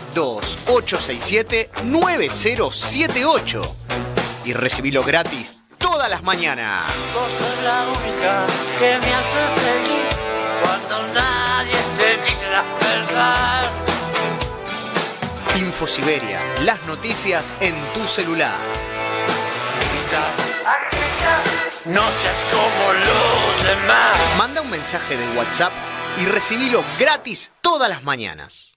297867-9078 y recibilo gratis todas las mañanas. Vos sos la única que me hace feliz cuando nadie te dice la verdad. InfoSiberia, las noticias en tu celular. No seas como los demás. Manda un mensaje de WhatsApp y recibilo gratis todas las mañanas.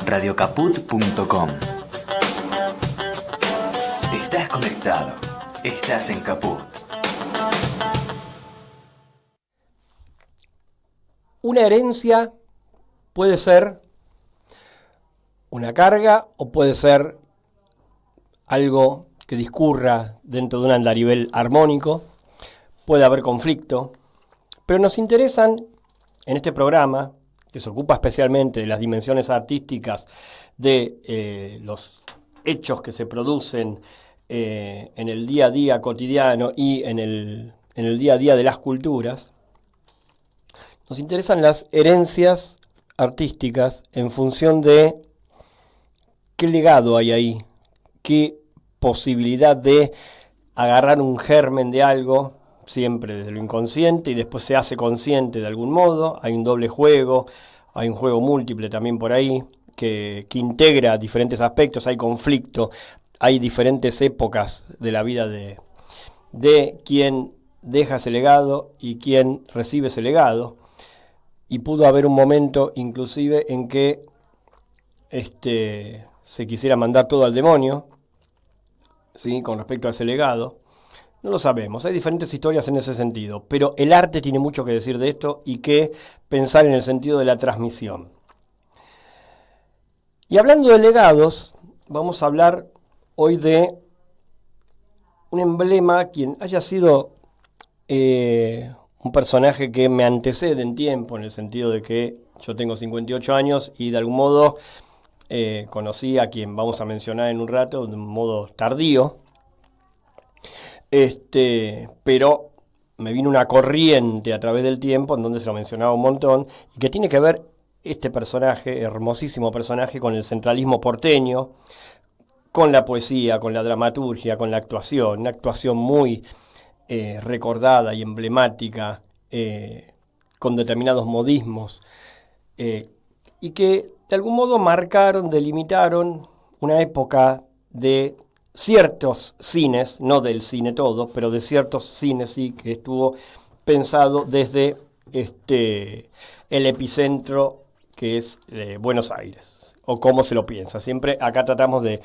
Radiocaput.com. Estás conectado. Estás en Caput. Una herencia puede ser una carga o puede ser algo que discurra dentro de un andarivel armónico. Puede haber conflicto, pero nos interesan en este programa, que se ocupa especialmente de las dimensiones artísticas de los hechos que se producen en el día a día cotidiano y en el día a día de las culturas. Nos interesan las herencias artísticas en función de qué legado hay ahí, qué posibilidad de agarrar un germen de algo, siempre desde lo inconsciente, y después se hace consciente de algún modo. Hay un doble juego, hay un juego múltiple también por ahí, que integra diferentes aspectos, hay conflicto, hay diferentes épocas de la vida de quien deja ese legado y quien recibe ese legado. Y pudo haber un momento inclusive en que se quisiera mandar todo al demonio, ¿sí?, con respecto a ese legado. No lo sabemos, hay diferentes historias en ese sentido, pero el arte tiene mucho que decir de esto y que pensar en el sentido de la transmisión. Y hablando de legados, vamos a hablar hoy de un emblema, quien haya sido un personaje que me antecede en tiempo, en el sentido de que yo tengo 58 años y de algún modo conocí a quien vamos a mencionar en un rato, de un modo tardío, pero me vino una corriente a través del tiempo en donde se lo mencionaba un montón, y que tiene que ver este personaje, hermosísimo personaje, con el centralismo porteño, con la poesía, con la dramaturgia, con la actuación, una actuación muy recordada y emblemática, con determinados modismos, y que de algún modo marcaron, delimitaron una época de ciertos cines, no del cine todo, pero de ciertos cines sí, que estuvo pensado desde el epicentro que es Buenos Aires, o cómo se lo piensa. Siempre acá tratamos de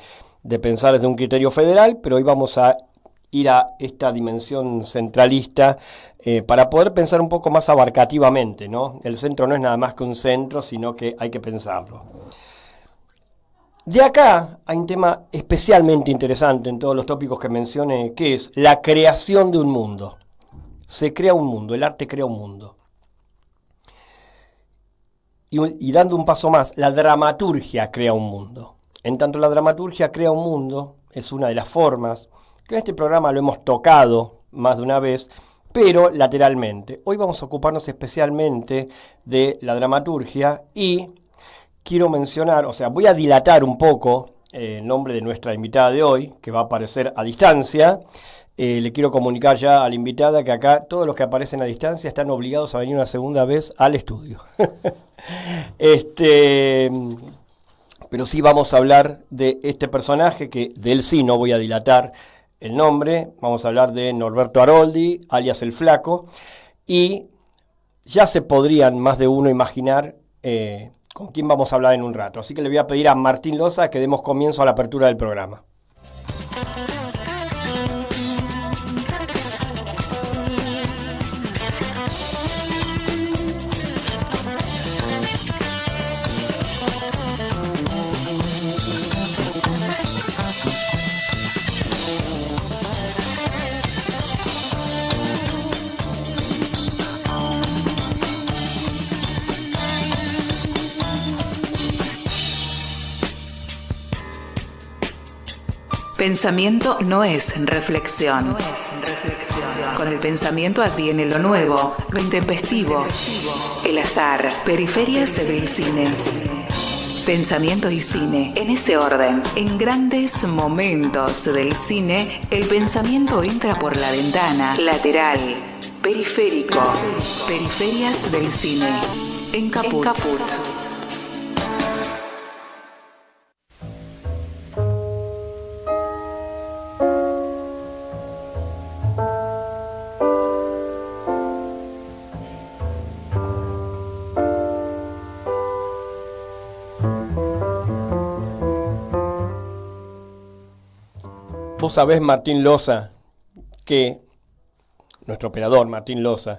pensar desde un criterio federal, pero hoy vamos a ir a esta dimensión centralista para poder pensar un poco más abarcativamente, ¿no? El centro no es nada más que un centro, sino que hay que pensarlo. De acá hay un tema especialmente interesante en todos los tópicos que mencioné, que es la creación de un mundo. Se crea un mundo, el arte crea un mundo. Y dando un paso más, la dramaturgia crea un mundo. En tanto la dramaturgia crea un mundo, es una de las formas, que en este programa lo hemos tocado más de una vez, pero lateralmente. Hoy vamos a ocuparnos especialmente de la dramaturgia y quiero mencionar, o sea, voy a dilatar un poco el nombre de nuestra invitada de hoy, que va a aparecer a distancia. Le quiero comunicar ya a la invitada que acá todos los que aparecen a distancia están obligados a venir una segunda vez al estudio. Pero sí vamos a hablar de este personaje, que de él sí no voy a dilatar el nombre. Vamos a hablar de Norberto Aroldi, alias El Flaco, y ya se podrían más de uno imaginar con quién vamos a hablar en un rato. Así que le voy a pedir a Martín Loza que demos comienzo a la apertura del programa. Pensamiento no es reflexión. Con con el pensamiento adviene lo nuevo, lo intempestivo, el azar, periferias del cine. Pensamiento y cine, en ese orden. En grandes momentos del cine, el pensamiento entra por la ventana. Lateral, periférico. Periferias del cine, en Caput. Vos sabés, Martín Loza, que, nuestro operador Martín Loza,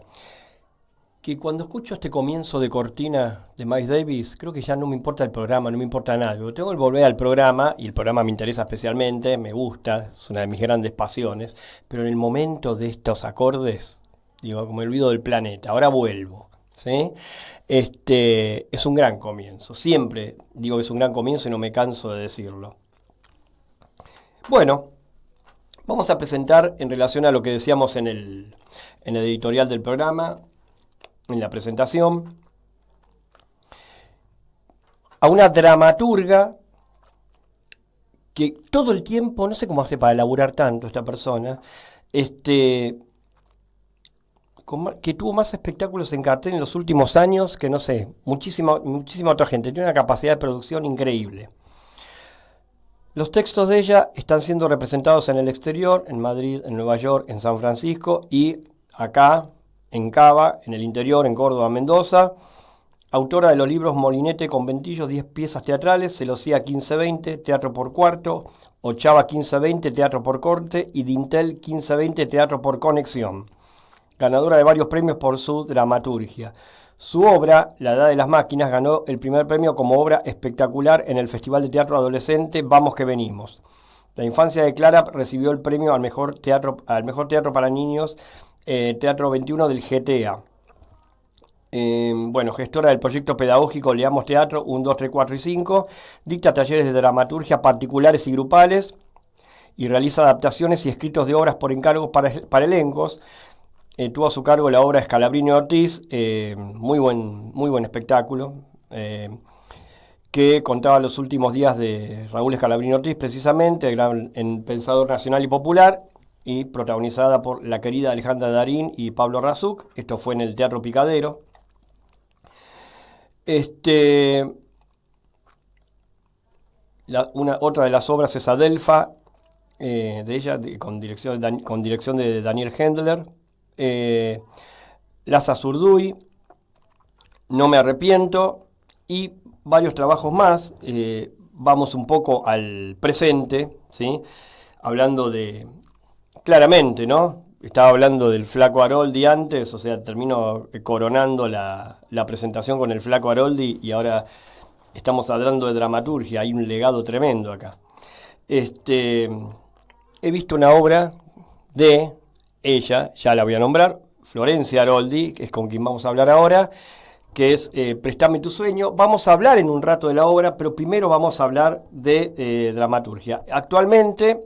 que cuando escucho este comienzo de cortina de Miles Davis, creo que ya no me importa el programa, no me importa nada. Yo tengo que volver al programa, y el programa me interesa especialmente, me gusta, es una de mis grandes pasiones, pero en el momento de estos acordes, digo, como me olvido del planeta, ahora vuelvo, ¿sí? Es un gran comienzo, siempre digo que es un gran comienzo y no me canso de decirlo. Bueno, vamos a presentar, en relación a lo que decíamos en el editorial del programa, en la presentación, a una dramaturga que todo el tiempo, no sé cómo hace para elaborar tanto esta persona, que tuvo más espectáculos en cartel en los últimos años que, no sé, muchísima otra gente. Tiene una capacidad de producción increíble. Los textos de ella están siendo representados en el exterior, en Madrid, en Nueva York, en San Francisco y acá, en Cava, en el interior, en Córdoba, Mendoza. Autora de los libros Molinete, Conventillo, 10 piezas teatrales, Celosía 1520, Teatro por Cuarto, Ochava 1520, Teatro por Corte y Dintel 1520, Teatro por Conexión. Ganadora de varios premios por su dramaturgia. Su obra, La Edad de las Máquinas, ganó el primer premio como obra espectacular en el Festival de Teatro Adolescente Vamos que Venimos. La infancia de Clara recibió el premio al mejor teatro para niños, Teatro 21 del GTA. Gestora del proyecto pedagógico Leamos Teatro 1, 2, 3, 4 y 5. Dicta talleres de dramaturgia particulares y grupales y realiza adaptaciones y escritos de obras por encargos para elencos. Tuvo a su cargo la obra Scalabrini Ortiz, muy buen espectáculo, que contaba los últimos días de Raúl Scalabrini Ortiz, precisamente, en Pensador Nacional y Popular, y protagonizada por la querida Alejandra Darín y Pablo Razuk. Esto fue en el Teatro Picadero. Otra de las obras es Adelfa, de ella, con dirección de Daniel Hendler. Laza Zurduy, No me arrepiento y varios trabajos más. Vamos un poco al presente, ¿sí? Hablando claramente, ¿no? Estaba hablando del Flaco Aroldi antes, o sea, termino coronando la presentación con el Flaco Aroldi y ahora estamos hablando de dramaturgia. Hay un legado tremendo acá. He visto una obra de ella, ya la voy a nombrar, Florencia Aroldi, que es con quien vamos a hablar ahora, que es Préstame tu sueño. Vamos a hablar en un rato de la obra, pero primero vamos a hablar de dramaturgia. Actualmente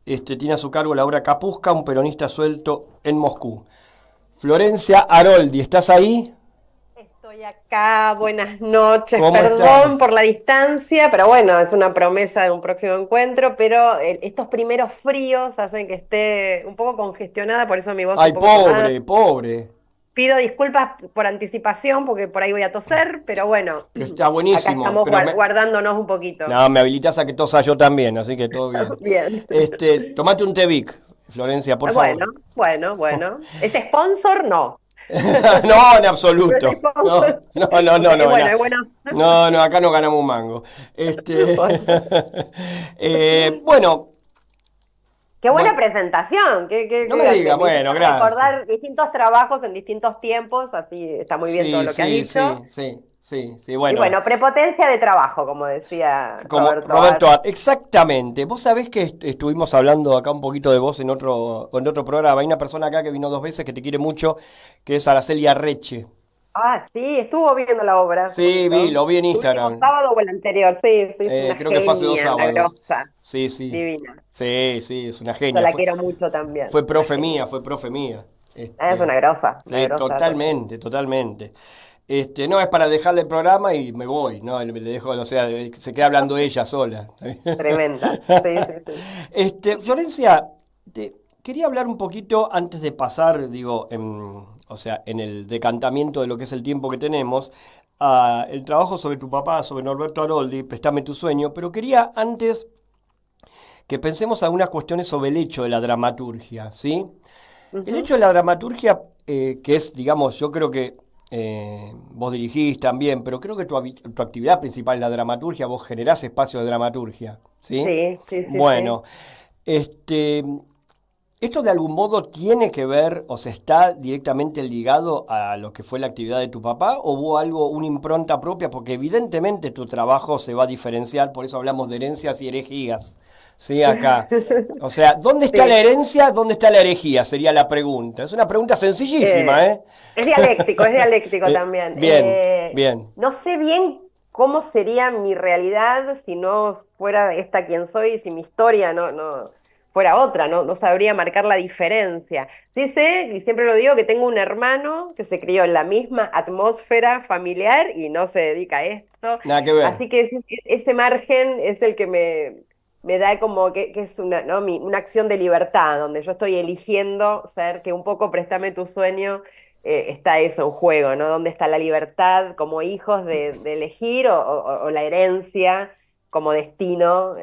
tiene a su cargo la obra Kapusca, un peronista suelto en Moscú. Florencia Aroldi, ¿estás ahí? Estoy acá, buenas noches, ¿Cómo perdón estás? por la distancia, pero bueno, es una promesa de un próximo encuentro, pero estos primeros fríos hacen que esté un poco congestionada, por eso mi voz Ay, un poco tomada. pobre. Pido disculpas por anticipación, porque por ahí voy a toser, pero bueno, Pero está buenísimo. acá estamos pero guardándonos un poquito. No, me habilitas a que tosa yo también, así que todo bien. Bien. Tomate un Tevic, Florencia, por favor. Bueno. ¿Es sponsor? No. No, en absoluto. No. No, acá no ganamos un mango. Bueno. Qué buena presentación. No me digas, bueno, gracias. Recordar distintos trabajos en distintos tiempos, así está muy bien todo lo que has dicho. Sí, bueno. Y bueno, prepotencia de trabajo, como decía Roberto Art. Exactamente. Vos sabés que estuvimos hablando acá un poquito de vos en otro programa. Hay una persona acá que vino 2 veces que te quiere mucho, que es Araceli Arreche. Ah, sí, estuvo viendo la obra. Sí, lo vi en ¿El último Instagram. sábado o el anterior? Sí, sí, es una Creo que fue hace 2 genia, una sábados. grosa, Sí, sí. divina. Sí, es una Yo genia. la quiero mucho también, Fue una profe genia. mía, fue profe mía. Es una grosa, Sí, total. totalmente, totalmente. No, es para dejarle el programa y me voy, ¿no? Le dejo, o sea, se queda hablando ella sola. Tremenda. Sí, sí, sí. Florencia, quería hablar un poquito antes de pasar, digo, o sea, en el decantamiento de lo que es el tiempo que tenemos, a el trabajo sobre tu papá, sobre Norberto Aroldi, Préstame tu sueño, pero quería antes que pensemos algunas cuestiones sobre el hecho de la dramaturgia, ¿sí? El Ujú. hecho de la dramaturgia, que es, digamos, yo creo que vos dirigís también, pero creo que tu actividad principal es la dramaturgia, vos generás espacios de dramaturgia, ¿sí? Sí, sí, sí, sí. Bueno, este, ¿esto de algún modo tiene que ver o se está directamente ligado a lo que fue la actividad de tu papá o hubo algo, una impronta propia? Porque evidentemente tu trabajo se va a diferenciar, por eso hablamos de herencias y herejías, ¿sí? Acá. O sea, ¿dónde está la Sí. herencia? ¿Dónde está la herejía? Sería la pregunta. Es una pregunta sencillísima, Eh, ¿eh? es dialéctico también. Bien, bien. No sé bien cómo sería mi realidad si no fuera esta quien soy, si mi historia no fuera otra, no sabría marcar la diferencia. Sí sé, y siempre lo digo, que tengo un hermano que se crió en la misma atmósfera familiar y no se dedica a esto. Nada que ver. Así que ese margen es el que me da como que es una, ¿no? Una acción de libertad, donde yo estoy eligiendo ser, que un poco préstame tu sueño, está eso en juego, ¿no? ¿Dónde está la libertad como hijos de elegir o la herencia como destino,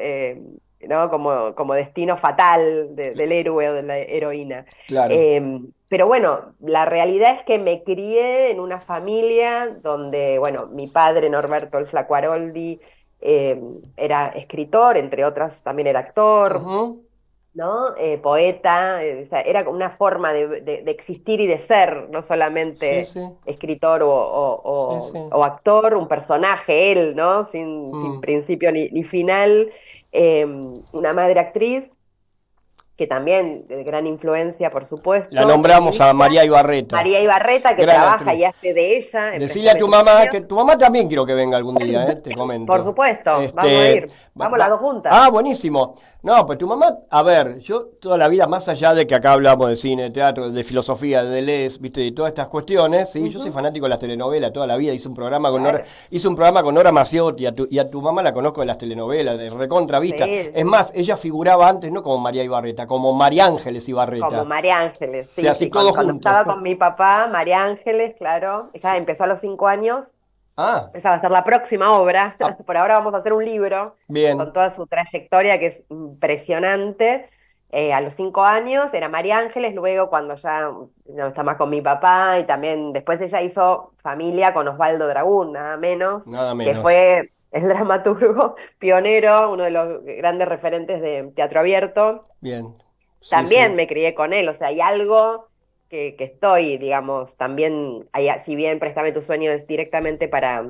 ¿no? Como destino fatal del héroe o de la heroína? Claro. Eh, pero bueno, la realidad es que me crié en una familia donde, bueno, mi padre Norberto el Flaco Aroldi, eh, era escritor, entre otras también era actor, Ujú. ¿no? Poeta, o sea, era como una forma de existir y de ser, no Sí, solamente sí. escritor Sí, sí. o actor, un personaje, él, ¿no? Sin Mm. principio ni final. Una madre actriz que también de gran influencia, por La supuesto, en mi nombramos a vida. María Ibarreta, María Ibarreta, que gran trabaja actriz. y hace de ella en Decirle a Préstame tu tu mamá sueño. que tu mamá también quiero que venga algún día, te Por comento. supuesto, vamos a ir. Vamos las dos juntas. Buenísimo. No, pues tu mamá, a ver, yo toda la vida, más allá de que acá hablamos de cine, de teatro, de filosofía, de Deleuze, viste, de todas estas cuestiones, sí, yo soy Ujú, fanático de las telenovelas toda la vida, claro, hice un programa con Nora Maciotti, y a tu mamá la conozco de las telenovelas, de recontra vista. sí, Es sí. más, ella figuraba antes no como María Ibarreta, como María Ángeles Como Ibarreta. María Ángeles, Sí, sí, así sí. todo Cuando junto. estaba con mi papá, María Ángeles, claro, ella Sí. empezó a los 5 años. Ah, Esa va a ser la próxima obra. ah, Por ahora vamos a hacer un libro con bien. toda su trayectoria, que es impresionante. A los 5 años era María Ángeles, luego cuando ya no está más con mi papá, y también después ella hizo familia con Osvaldo Dragún, nada menos, Nada que menos. fue el dramaturgo pionero, uno de los grandes referentes de teatro abierto. Bien. Sí, También sí. me crié con él, o sea, hay algo que estoy, digamos, también, si bien Préstame tu sueño es directamente para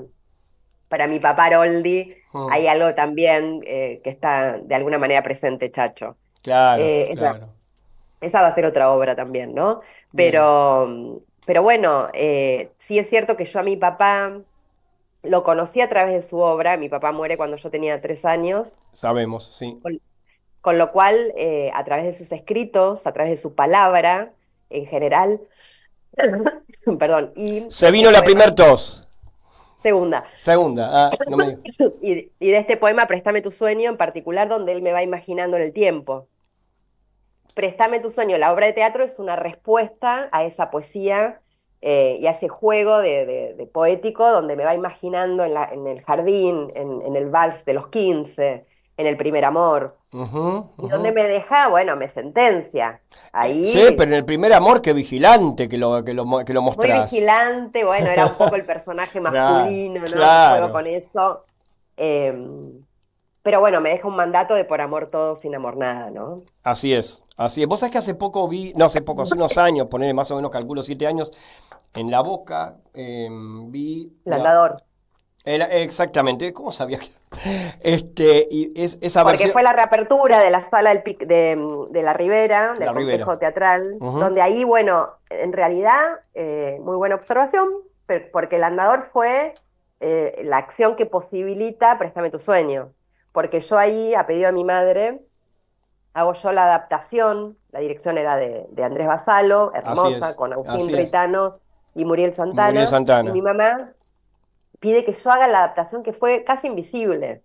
mi papá Aroldi, Mm. hay algo también que está de alguna manera presente, Chacho. Claro, Eh, esa, claro. esa va a ser otra obra también, ¿no? Bien. Pero bueno, sí es cierto que yo a mi papá lo conocí a través de su obra. Mi papá muere cuando yo tenía 3 años, Sabemos, sí. con, con lo cual, a través de sus escritos, a través de su palabra en general, perdón, y Se de este vino la poema, primer tos. segunda. Segunda. No me digas. Y de este poema, Préstame tu sueño, en particular, donde él me va imaginando en el tiempo. Préstame tu sueño, la obra de teatro es una respuesta a esa poesía, y a ese juego de poético, donde me va imaginando en el jardín, en el vals de los 15, en el primer amor. Ujú, Y ujú. donde me deja, bueno, me sentencia. Sí, Ahí, pero en el primer amor, qué vigilante que lo muy mostrás. vigilante, bueno, era un poco el personaje Claro, masculino, ¿no? Que juego claro. con eso. Eh, pero bueno, me deja un mandato de por amor todo, sin amor nada, ¿no? Así es, así es. Vos sabés que hace poco vi, no hace poco, hace unos años, poner más o menos, calculo 7 años, en La Boca, vi El andador. exactamente, ¿cómo sabía que? Y esa Porque versión, fue la reapertura de la sala de la Ribera, La del Ribera. complejo teatral, Ujú. donde ahí, bueno, en realidad, muy buena observación, porque el andador fue la acción que posibilita Préstame tu sueño. Porque yo ahí, a pedido de mi madre, hago yo la adaptación, la dirección era de Andrés Basalo, hermosa, con Agustín Ritano y Muriel Santana. Y mi mamá pide que yo haga la adaptación que fue casi invisible.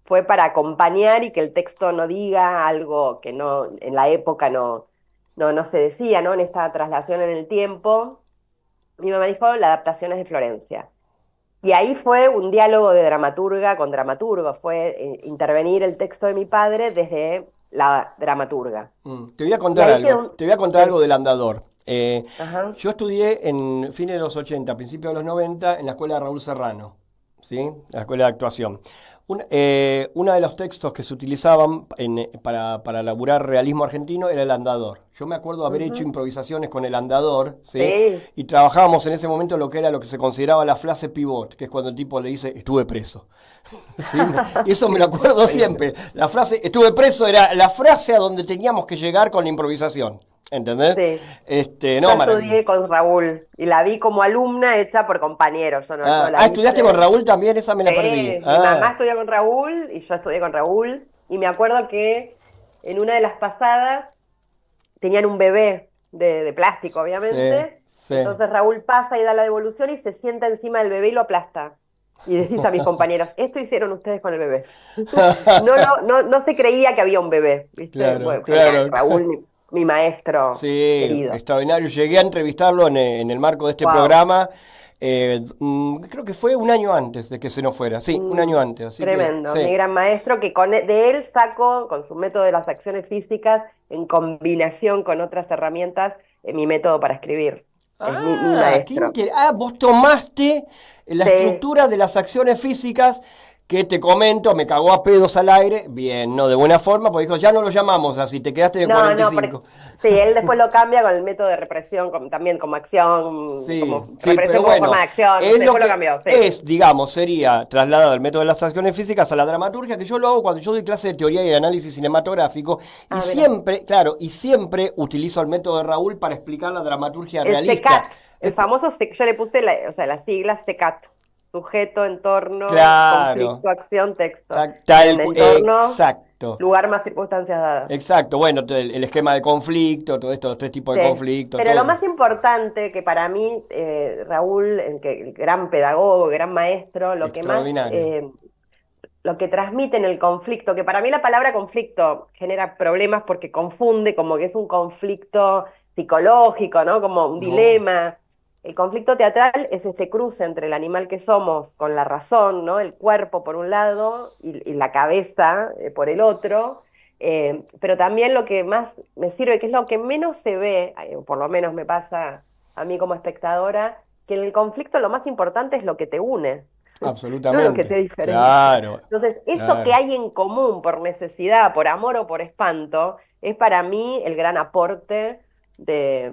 Fue para acompañar y que el texto no diga algo que no en la época no se decía, ¿no? En esta traslación en el tiempo. Mi mamá dijo, la adaptación es de Florencia. Y ahí fue un diálogo de dramaturga con dramaturgo, fue intervenir el texto de mi padre desde la dramaturga. Te voy a contar algo del andador. Yo estudié en fines de los 80, principios de los 90, en la escuela de Raúl Serrano, ¿sí? La escuela de actuación. Uno de los textos que se utilizaban para laburar realismo argentino era el andador. Yo me acuerdo haber hecho improvisaciones con el andador, ¿sí? Y trabajábamos en ese momento lo que se consideraba la frase pivot, que es cuando el tipo le dice, estuve preso. ¿Sí? Y eso me lo acuerdo siempre. La frase, estuve preso, era la frase a donde teníamos que llegar con la improvisación. ¿Entendés? Sí. Yo estudié con Raúl y la vi como alumna hecha por compañeros. Yo no la ¿estudiaste con Raúl también? Esa me la perdí. Mi mamá estudió con Raúl y yo estudié con Raúl. Y me acuerdo que en una de las pasadas tenían un bebé de plástico, obviamente. Sí. Entonces Raúl pasa y da la devolución y se sienta encima del bebé y lo aplasta. Y decís a mis compañeros, esto hicieron ustedes con el bebé. No se creía que había un bebé, ¿viste? Claro. Raúl, mi maestro querido. Extraordinario. Llegué a entrevistarlo en el marco de este programa. Creo que fue un año antes de que se nos fuera. Sí, un año antes. Así tremendo. Mi gran maestro, que de él saco, con su método de las acciones físicas, en combinación con otras herramientas, mi método para escribir. Es mi maestro. Vos tomaste la estructura de las acciones físicas que te comento, me cagó a pedos al aire, bien, no de buena forma, porque dijo, ya no lo llamamos así, te quedaste de 45. Sí, él después lo cambia con el método de represión, también como acción, como represión como forma de acción, después lo cambió. Digamos, sería trasladado el método de las acciones físicas a la dramaturgia, que yo lo hago cuando yo doy clase de teoría y de análisis cinematográfico, y siempre utilizo el método de Raúl para explicar la dramaturgia realista. El famoso, yo le puse las siglas SECAT. Sujeto, entorno, conflicto, acción, texto. Entorno, exacto. Lugar más circunstancias dadas. Exacto, bueno, el esquema de conflicto, todo esto, los tres tipos de conflicto. Pero lo más importante que para mí, Raúl, el gran pedagogo, gran maestro, lo que transmite en el conflicto, que para mí la palabra conflicto genera problemas porque confunde, como que es un conflicto psicológico, ¿no? Como un dilema. El conflicto teatral es este cruce entre el animal que somos con la razón, ¿no? El cuerpo por un lado y la cabeza por el otro, pero también lo que más me sirve, que es lo que menos se ve, por lo menos me pasa a mí como espectadora, que en el conflicto lo más importante es lo que te une. Absolutamente. No lo que te diferencia. Claro. Entonces, eso que hay en común por necesidad, por amor o por espanto, es para mí el gran aporte de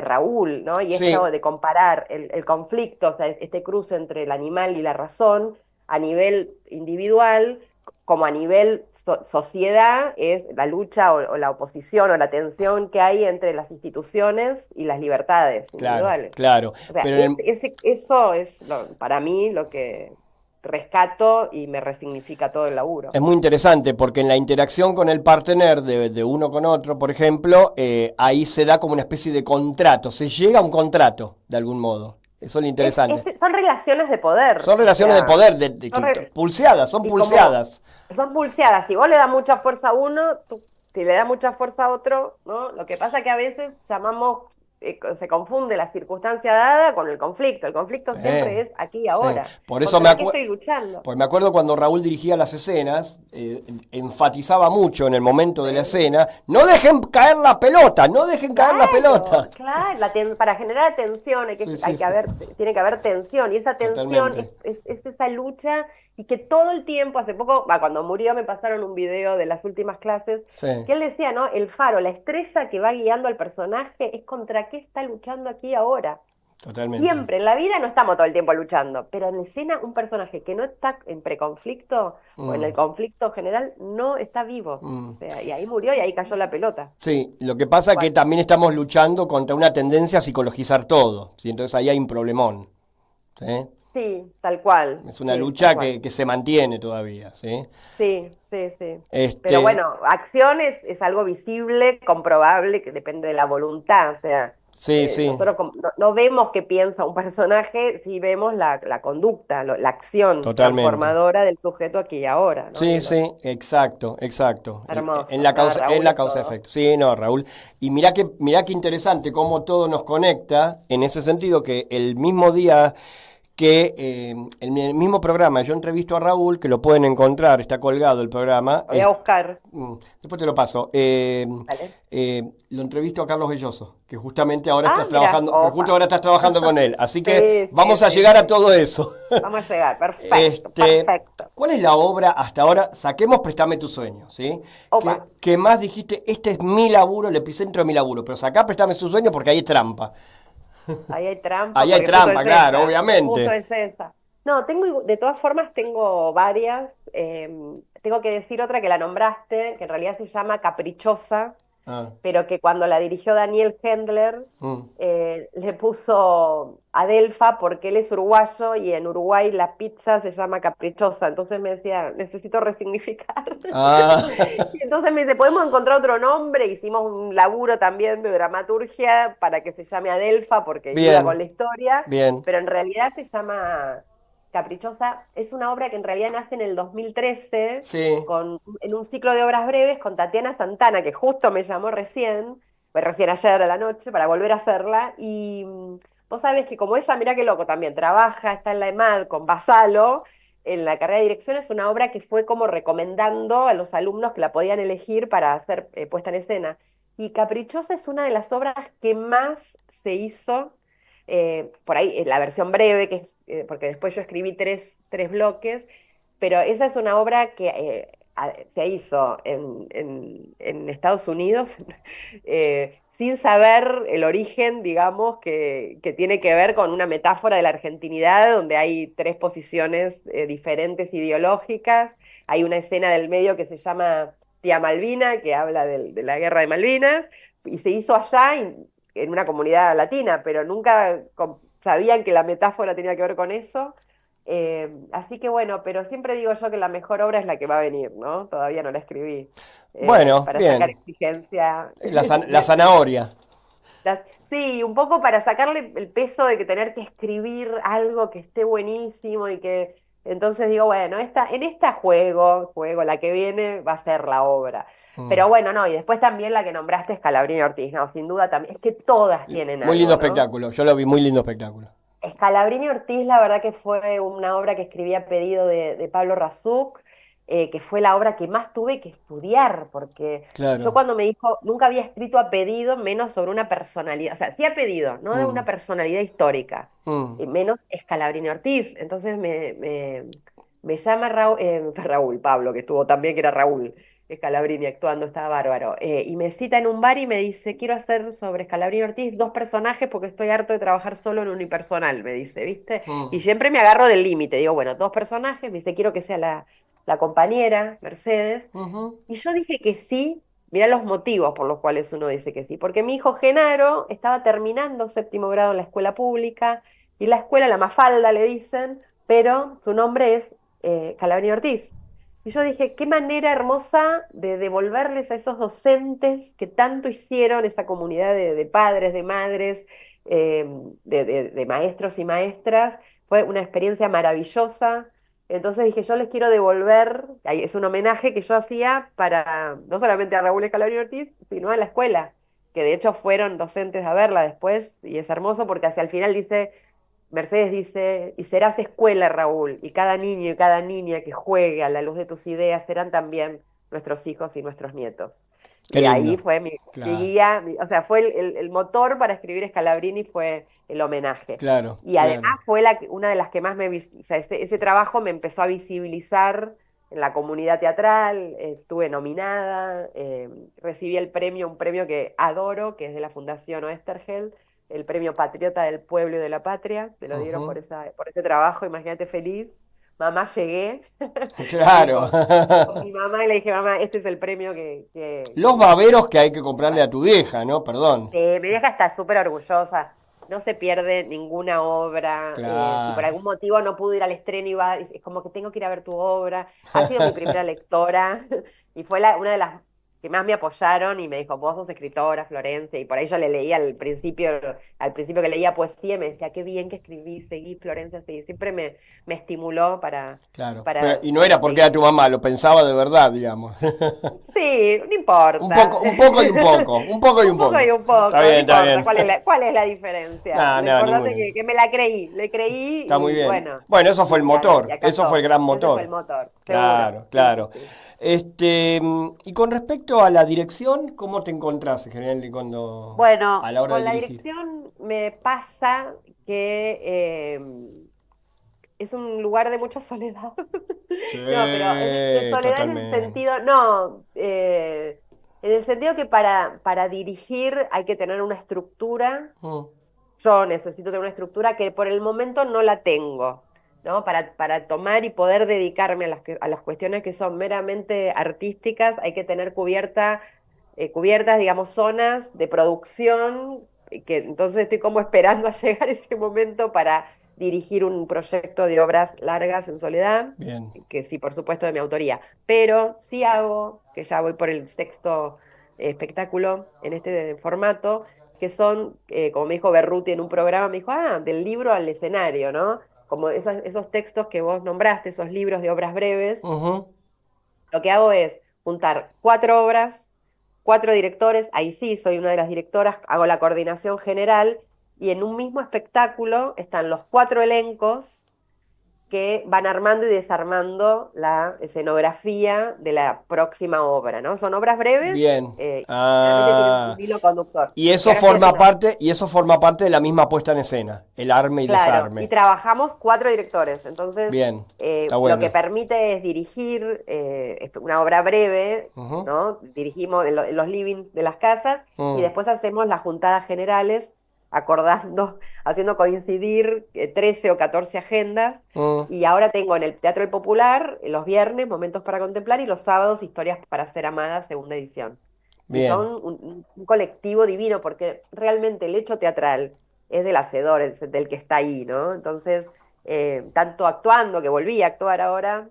Raúl, ¿no? Y esto de comparar el conflicto, o sea, este cruce entre el animal y la razón, a nivel individual, como a nivel sociedad, es la lucha o la oposición o la tensión que hay entre las instituciones y las libertades individuales. Claro. O sea, eso es para mí lo que rescato y me resignifica todo el laburo. Es muy interesante porque en la interacción con el partner de uno con otro, por ejemplo, ahí se da como una especie de contrato, se llega a un contrato de algún modo. Eso es lo interesante. Son relaciones de poder. Son relaciones de poder, pulseadas, son pulseadas. Son pulseadas. Si vos le das mucha fuerza a uno, si le das mucha fuerza a otro, ¿no? Lo que pasa es que a veces se confunde la circunstancia dada con el conflicto. El conflicto siempre es aquí y ahora. Por eso estoy luchando. Pues me acuerdo cuando Raúl dirigía las escenas, enfatizaba mucho en el momento de la escena, no dejen caer la pelota, no dejen caer la pelota. Claro, para generar tensión tiene que haber tensión, y esa tensión es esa lucha. Y que todo el tiempo, hace poco, cuando murió me pasaron un video de las últimas clases, que él decía, ¿no? El faro, la estrella que va guiando al personaje, es contra qué está luchando aquí ahora. Totalmente. Siempre, en la vida no estamos todo el tiempo luchando, pero en escena un personaje que no está en preconflicto o en el conflicto general no está vivo. O sea, y ahí murió y ahí cayó la pelota. Sí, lo que pasa es que Igual. también estamos luchando contra una tendencia a psicologizar todo, ¿sí? Entonces ahí hay un problemón, ¿sí? Sí, tal cual. Es una Sí, lucha tal cual. que se mantiene todavía, ¿sí? Sí, sí, sí. Pero Este, bueno, acción es algo visible, comprobable, que depende de la voluntad. O sea, sí, sí, nosotros no vemos qué piensa un personaje, sí vemos la conducta, la acción totalmente. transformadora del sujeto aquí y ahora, ¿no? Sí, sí, exacto, exacto. En Hermoso. la Nada, causa, en Raúl la es todo. causa-efecto. Sí, no, Raúl. Y mirá qué interesante cómo todo nos conecta en ese sentido que el mismo día que en el mismo programa yo entrevisto a Raúl, que lo pueden encontrar, está colgado el programa. Lo voy a buscar. Después te lo paso. ¿Vale? Lo entrevisto a Carlos Belloso, que justamente ahora Ah, estás mira, trabajando, que justo opa. ahora estás trabajando con él. Así que Sí, sí, vamos a sí, llegar a sí. todo eso. Vamos a llegar. Perfecto, Este, perfecto. ¿Cuál es la obra hasta ahora? Saquemos Préstame tu sueño, ¿sí? Opa. Que más dijiste, este es mi laburo, el epicentro de mi laburo, pero sacá Préstame tu sueño porque ahí hay trampa. Ahí hay trampa, Ahí hay porque justo trampa, es claro, esa. Justo obviamente. es esa. No, de todas formas tengo varias. Tengo que decir otra que la nombraste, que en realidad se llama Caprichosa, Ah, pero que cuando la dirigió Daniel Hendler, mm. le puso Adelfa porque él es uruguayo y en Uruguay la pizza se llama Caprichosa. Entonces me decía, necesito resignificar. Ah, Y entonces me dice, ¿podemos encontrar otro nombre? Hicimos un laburo también de dramaturgia para que se llame Adelfa porque iba con bien, la historia, bien. pero en realidad se llama Caprichosa. Es una obra que en realidad nace en el 2013 Sí. en un ciclo de obras breves con Tatiana Santana, que justo me llamó recién, pues recién ayer a la noche, para volver a hacerla. Y vos sabés que como ella, mirá qué loco también, trabaja, está en la EMAD con Basalo en la carrera de dirección, es una obra que fue como recomendando a los alumnos que la podían elegir para hacer puesta en escena. Y Caprichosa es una de las obras que más se hizo, por ahí la versión breve, porque después yo escribí tres bloques, pero esa es una obra que se hizo en Estados Unidos, sin saber el origen, digamos, que tiene que ver con una metáfora de la argentinidad, donde hay tres posiciones diferentes ideológicas. Hay una escena del medio que se llama Tía Malvina, que habla de la guerra de Malvinas, y se hizo allá en una comunidad latina, pero nunca sabían que la metáfora tenía que ver con eso. Así que bueno, pero siempre digo yo que la mejor obra es la que va a venir, ¿no? Todavía no la escribí, Bueno, para sacar bien. exigencia. La zanahoria. Sí, un poco para sacarle el peso de que tener que escribir algo que esté buenísimo y que entonces digo, bueno, en esta juego, la que viene va a ser la obra. Mm. Pero bueno, no, y después también la que nombraste es Scalabrini Ortiz, no, sin duda también, es que todas tienen Muy lindo algo, ¿no? espectáculo. Yo lo vi, muy lindo espectáculo. Scalabrini Ortiz, la verdad que fue una obra que escribí a pedido de Pablo Razuk, que fue la obra que más tuve que estudiar, porque yo Claro. cuando me dijo, nunca había escrito a pedido menos sobre una personalidad, o sea, sí a pedido, no de una Mm, personalidad histórica, mm. y menos Scalabrini Ortiz. Entonces me llama Raúl, Pablo, que estuvo también, que era Raúl. Scalabrini actuando, estaba bárbaro. Y me cita en un bar y me dice, quiero hacer sobre Scalabrini Ortiz dos personajes porque estoy harto de trabajar solo en unipersonal, me dice, ¿viste? Y Mm. siempre me agarro del límite, digo, bueno, dos personajes, me dice, quiero que sea la compañera, Mercedes. Ujú. Y yo dije que sí, mirá los motivos por los cuales uno dice que sí, porque mi hijo Genaro estaba terminando séptimo grado en la escuela pública, y la escuela, la Mafalda le dicen, pero su nombre es Scalabrini Ortiz. Y yo dije, qué manera hermosa de devolverles a esos docentes que tanto hicieron, esa comunidad de padres, de madres, eh, de maestros y maestras. Fue una experiencia maravillosa. Entonces dije, yo les quiero devolver, es un homenaje que yo hacía para, no solamente a Raúl Escalabrini Ortiz, sino a la escuela, que de hecho fueron docentes a verla después, y es hermoso porque hacia el final dice, Mercedes dice, y serás escuela, Raúl, y cada niño y cada niña que juegue a la luz de tus ideas serán también nuestros hijos y nuestros nietos. Qué Y ahí lindo. fue mi Claro, guía, o sea, fue el motor para escribir Scalabrini fue el homenaje. claro, Y además claro. fue una de las que más o sea, ese trabajo me empezó a visibilizar en la comunidad teatral, estuve nominada, recibí el premio, un premio que adoro, que es de la Fundación Oesterheld, el premio Patriota del Pueblo y de la Patria, me lo dieron Ujú. por ese trabajo, imagínate feliz. Mamá, llegué. Claro. Con mi mamá y le dije, mamá, este es el premio Los baberos que hay que comprarle a tu vieja, ¿no? Perdón. Mi vieja está súper orgullosa. No se pierde ninguna obra. Si por Claro. algún motivo no pudo ir al estreno, es como que tengo que ir a ver tu obra. Ha sido mi primera lectora y fue una de las que más me apoyaron y me dijo, vos sos escritora, Florencia. Y por ahí yo le leía al principio que leía poesía y me decía, qué bien que escribís, seguí, Florencia, seguí. Siempre me estimuló Claro. para Y no era porque era seguir. tu mamá, lo pensaba de verdad, digamos. Sí, no Un importa. poco, un poco y un poco. Un poco y un Un poco poco. y un poco, Está no bien, está importa. bien. ¿Cuál es la diferencia? No, Lo no, importante es ninguna. que me la creí, le creí Está muy y bien. bueno, Bueno, eso fue el y motor. acá Eso fue el estoy. gran Ese fue el motor. motor, seguro. Claro, Sí, sí, claro. sí. Y con respecto a la dirección, ¿cómo te encontrás en general a Bueno, la hora de con la dirigir? dirección me pasa que es un lugar de mucha soledad. Sí, No, pero de soledad en el totalmente. sentido, no, en el sentido que para dirigir hay que tener una estructura. Mm, Yo necesito tener una estructura que por el momento no la tengo, ¿no? Para tomar y poder dedicarme a las cuestiones que son meramente artísticas, hay que tener cubiertas, digamos, zonas de producción, que entonces estoy como esperando a llegar ese momento para dirigir un proyecto de obras largas en soledad, bien. que sí, por supuesto, de mi autoría, pero sí hago, que ya voy por el sexto espectáculo en este formato, que son, como me dijo Berruti en un programa, me dijo, del libro al escenario, ¿no? Como esos textos que vos nombraste, esos libros de obras breves, Ujú, lo que hago es juntar 4 obras, 4 directores, ahí sí soy una de las directoras, hago la coordinación general, y en un mismo espectáculo están los 4 elencos que van armando y desarmando la escenografía de la próxima obra, ¿no? Son obras breves, bien. generalmente tienen un Ah, hilo conductor. y Y eso ahora estoy forma haciendo. parte, y eso forma parte de la misma puesta en escena, el arme y Claro, y desarme. trabajamos 4 directores, entonces Bien, está lo que bueno. permite es dirigir una obra breve, Ujú, ¿no? Dirigimos en los livings de las casas y mm, después hacemos las juntadas generales, acordando, haciendo coincidir 13 o 14 agendas. mm, Y ahora tengo en el Teatro El Popular, los viernes, Momentos para Contemplar, y los sábados, Historias para Ser Amadas, segunda edición. Y bien. son un colectivo divino, porque realmente el hecho teatral es del hacedor, del que está ahí, ¿no? Entonces, tanto actuando, que volví a actuar ahora,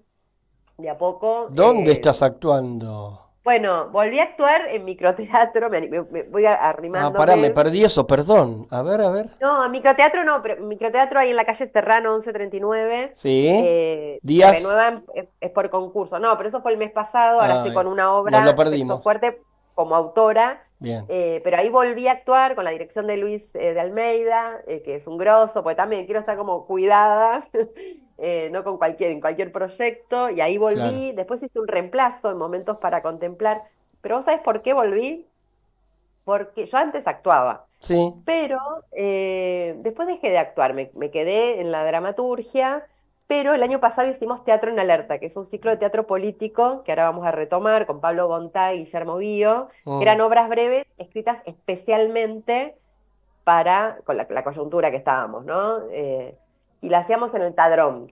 de a poco. ¿Dónde estás actuando? Bueno, volví a actuar en microteatro, me voy Ah, pará, me arrimándome. perdí eso, perdón. A ver, a ver. No, microteatro no, pero microteatro ahí en la calle Serrano 1139. Sí. Se Díaz. renuevan, es por concurso. No, pero eso fue el mes pasado, ahora estoy Ay, con una nos lo obra, Sexo perdimos. Fuerte, como autora. Bien. Pero ahí volví a actuar con la dirección de Luis de Almeida, que es un grosso, porque también quiero estar como cuidada, no en cualquier proyecto, y ahí Claro. volví. Después hice un reemplazo en Momentos para Contemplar. Pero ¿vos sabés por qué volví? Porque yo antes actuaba. Sí. Pero después dejé de actuar, me quedé en la dramaturgia, pero el año pasado hicimos Teatro en Alerta, que es un ciclo de teatro político que ahora vamos a retomar con Pablo Bontá y Guillermo Guío, que Mm, eran obras breves escritas especialmente con la coyuntura que estábamos, ¿no? Y la hacíamos en el Tadrón.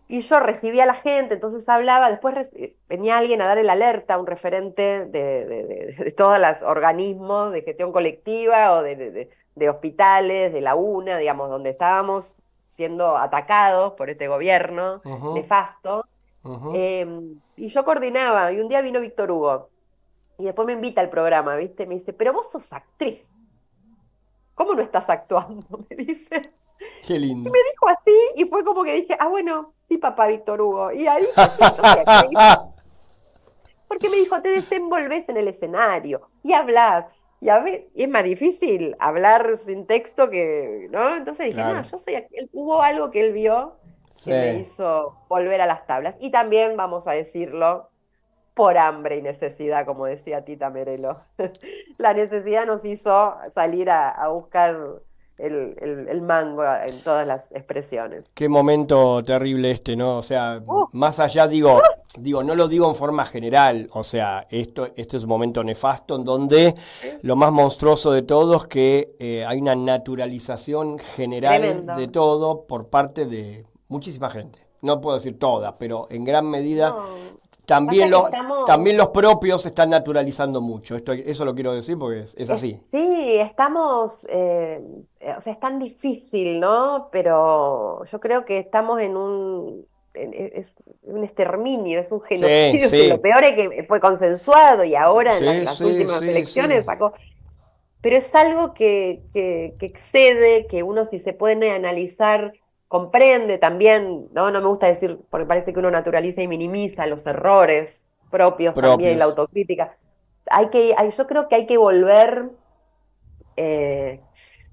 Y yo recibía a la gente, entonces hablaba, después venía alguien a dar el alerta, un referente de todos los organismos de gestión colectiva o de hospitales, de la UNA, digamos, donde estábamos siendo atacados por este gobierno ujú, nefasto. ujú. Y yo coordinaba, y un día vino Víctor Hugo, y después me invita al programa, ¿viste? Me dice, pero vos sos actriz, ¿cómo no estás actuando? Me dice. Qué Y lindo. me dijo así, y fue como que dije, bueno, sí, papá Víctor Hugo. Y ahí dije, sí, no soy actriz. Porque me dijo, te desenvolves en el escenario y hablas. Y a ver, y es más difícil hablar sin texto que, ¿no? Entonces dije, no, Claro. yo soy actriz. Hubo algo que él vio Sí. que me hizo volver a las tablas. Y también, vamos a decirlo, por hambre y necesidad, como decía Tita Merelo. La necesidad nos hizo salir a buscar el mango en todas las expresiones. Qué momento terrible este, ¿no? O sea, Uh, más allá, digo, Digo, no lo digo en forma general, o sea, este es un momento nefasto en donde lo más monstruoso de todo es que hay una naturalización general Tremendo. de todo por parte de muchísima gente. No puedo decir toda, pero en gran medida No, también, pasa que estamos... también los propios se están naturalizando mucho. Eso lo quiero decir porque es así. Sí, estamos, o sea, es tan difícil, ¿no? Pero yo creo que estamos en es un exterminio, es un Sí, genocidio, que lo sí, peor es que fue consensuado y ahora en sí, las sí, últimas sí, sí. elecciones sacó, pero es algo que excede, que uno si se puede analizar, comprende también, ¿no? No me gusta decir, porque parece que uno naturaliza y minimiza los errores propios también, la Propios. autocrítica. Yo creo que hay que volver, eh,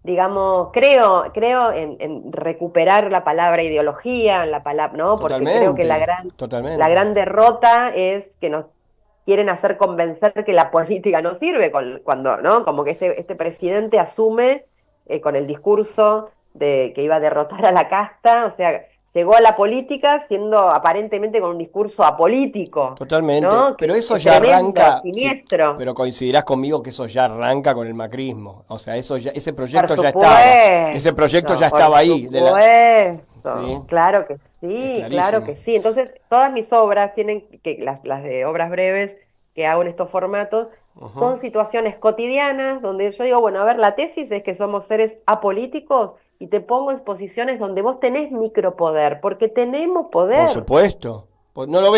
digamos, creo en recuperar la palabra ideología, la palabra, ¿no? Porque creo que Totalmente, la totalmente. gran derrota es que nos quieren hacer convencer que la política no sirve cuando, ¿no? Como que este presidente asume con el discurso de que iba a derrotar a la casta, o sea, llegó a la política siendo aparentemente con un discurso apolítico, Totalmente, ¿no? pero Que eso es ya tremendo, arranca, sí, siniestro. pero coincidirás conmigo que eso ya arranca con el macrismo, o sea, ese Por proyecto ya estaba, ese proyecto ya supuesto, por estaba ahí, sí, supuesto. es Claro que clarísimo. sí. Entonces, todas mis obras tienen las de obras breves que hago en estos formatos, Ujú. son situaciones cotidianas donde yo digo, bueno, a ver, la tesis es que somos seres apolíticos y te pongo en posiciones donde vos tenés micropoder, porque tenemos Por poder. supuesto,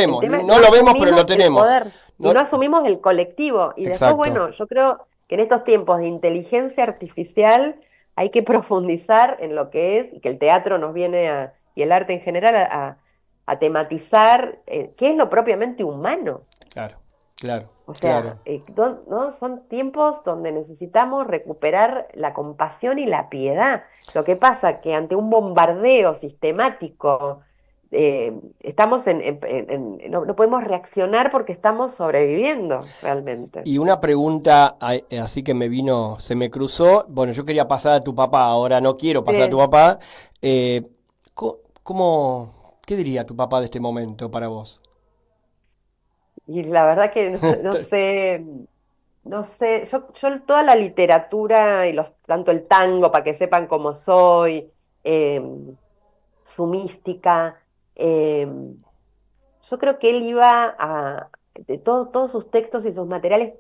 El tema es no no lo vemos, pero lo asumimos el tenemos. poder y No, no asumimos el colectivo. Y después, exacto. bueno, yo creo que en estos tiempos de inteligencia artificial hay que profundizar en lo que es, y que el teatro nos viene y el arte en general a tematizar qué es lo propiamente humano. Claro, claro, O sea, claro. ¿no? Son tiempos donde necesitamos recuperar la compasión y la piedad. Lo que pasa que ante un bombardeo sistemático, estamos no podemos reaccionar porque estamos sobreviviendo realmente. Y una pregunta así que se me cruzó, bueno, yo quería pasar a tu papá, ahora no quiero pasar a tu Sí. papá. eh, ¿Qué diría tu papá de este momento para vos? Y la verdad que no sé, no sé, yo toda la literatura y tanto el tango, para que sepan cómo soy, eh, su mística, eh, yo creo que él todos sus textos y sus materiales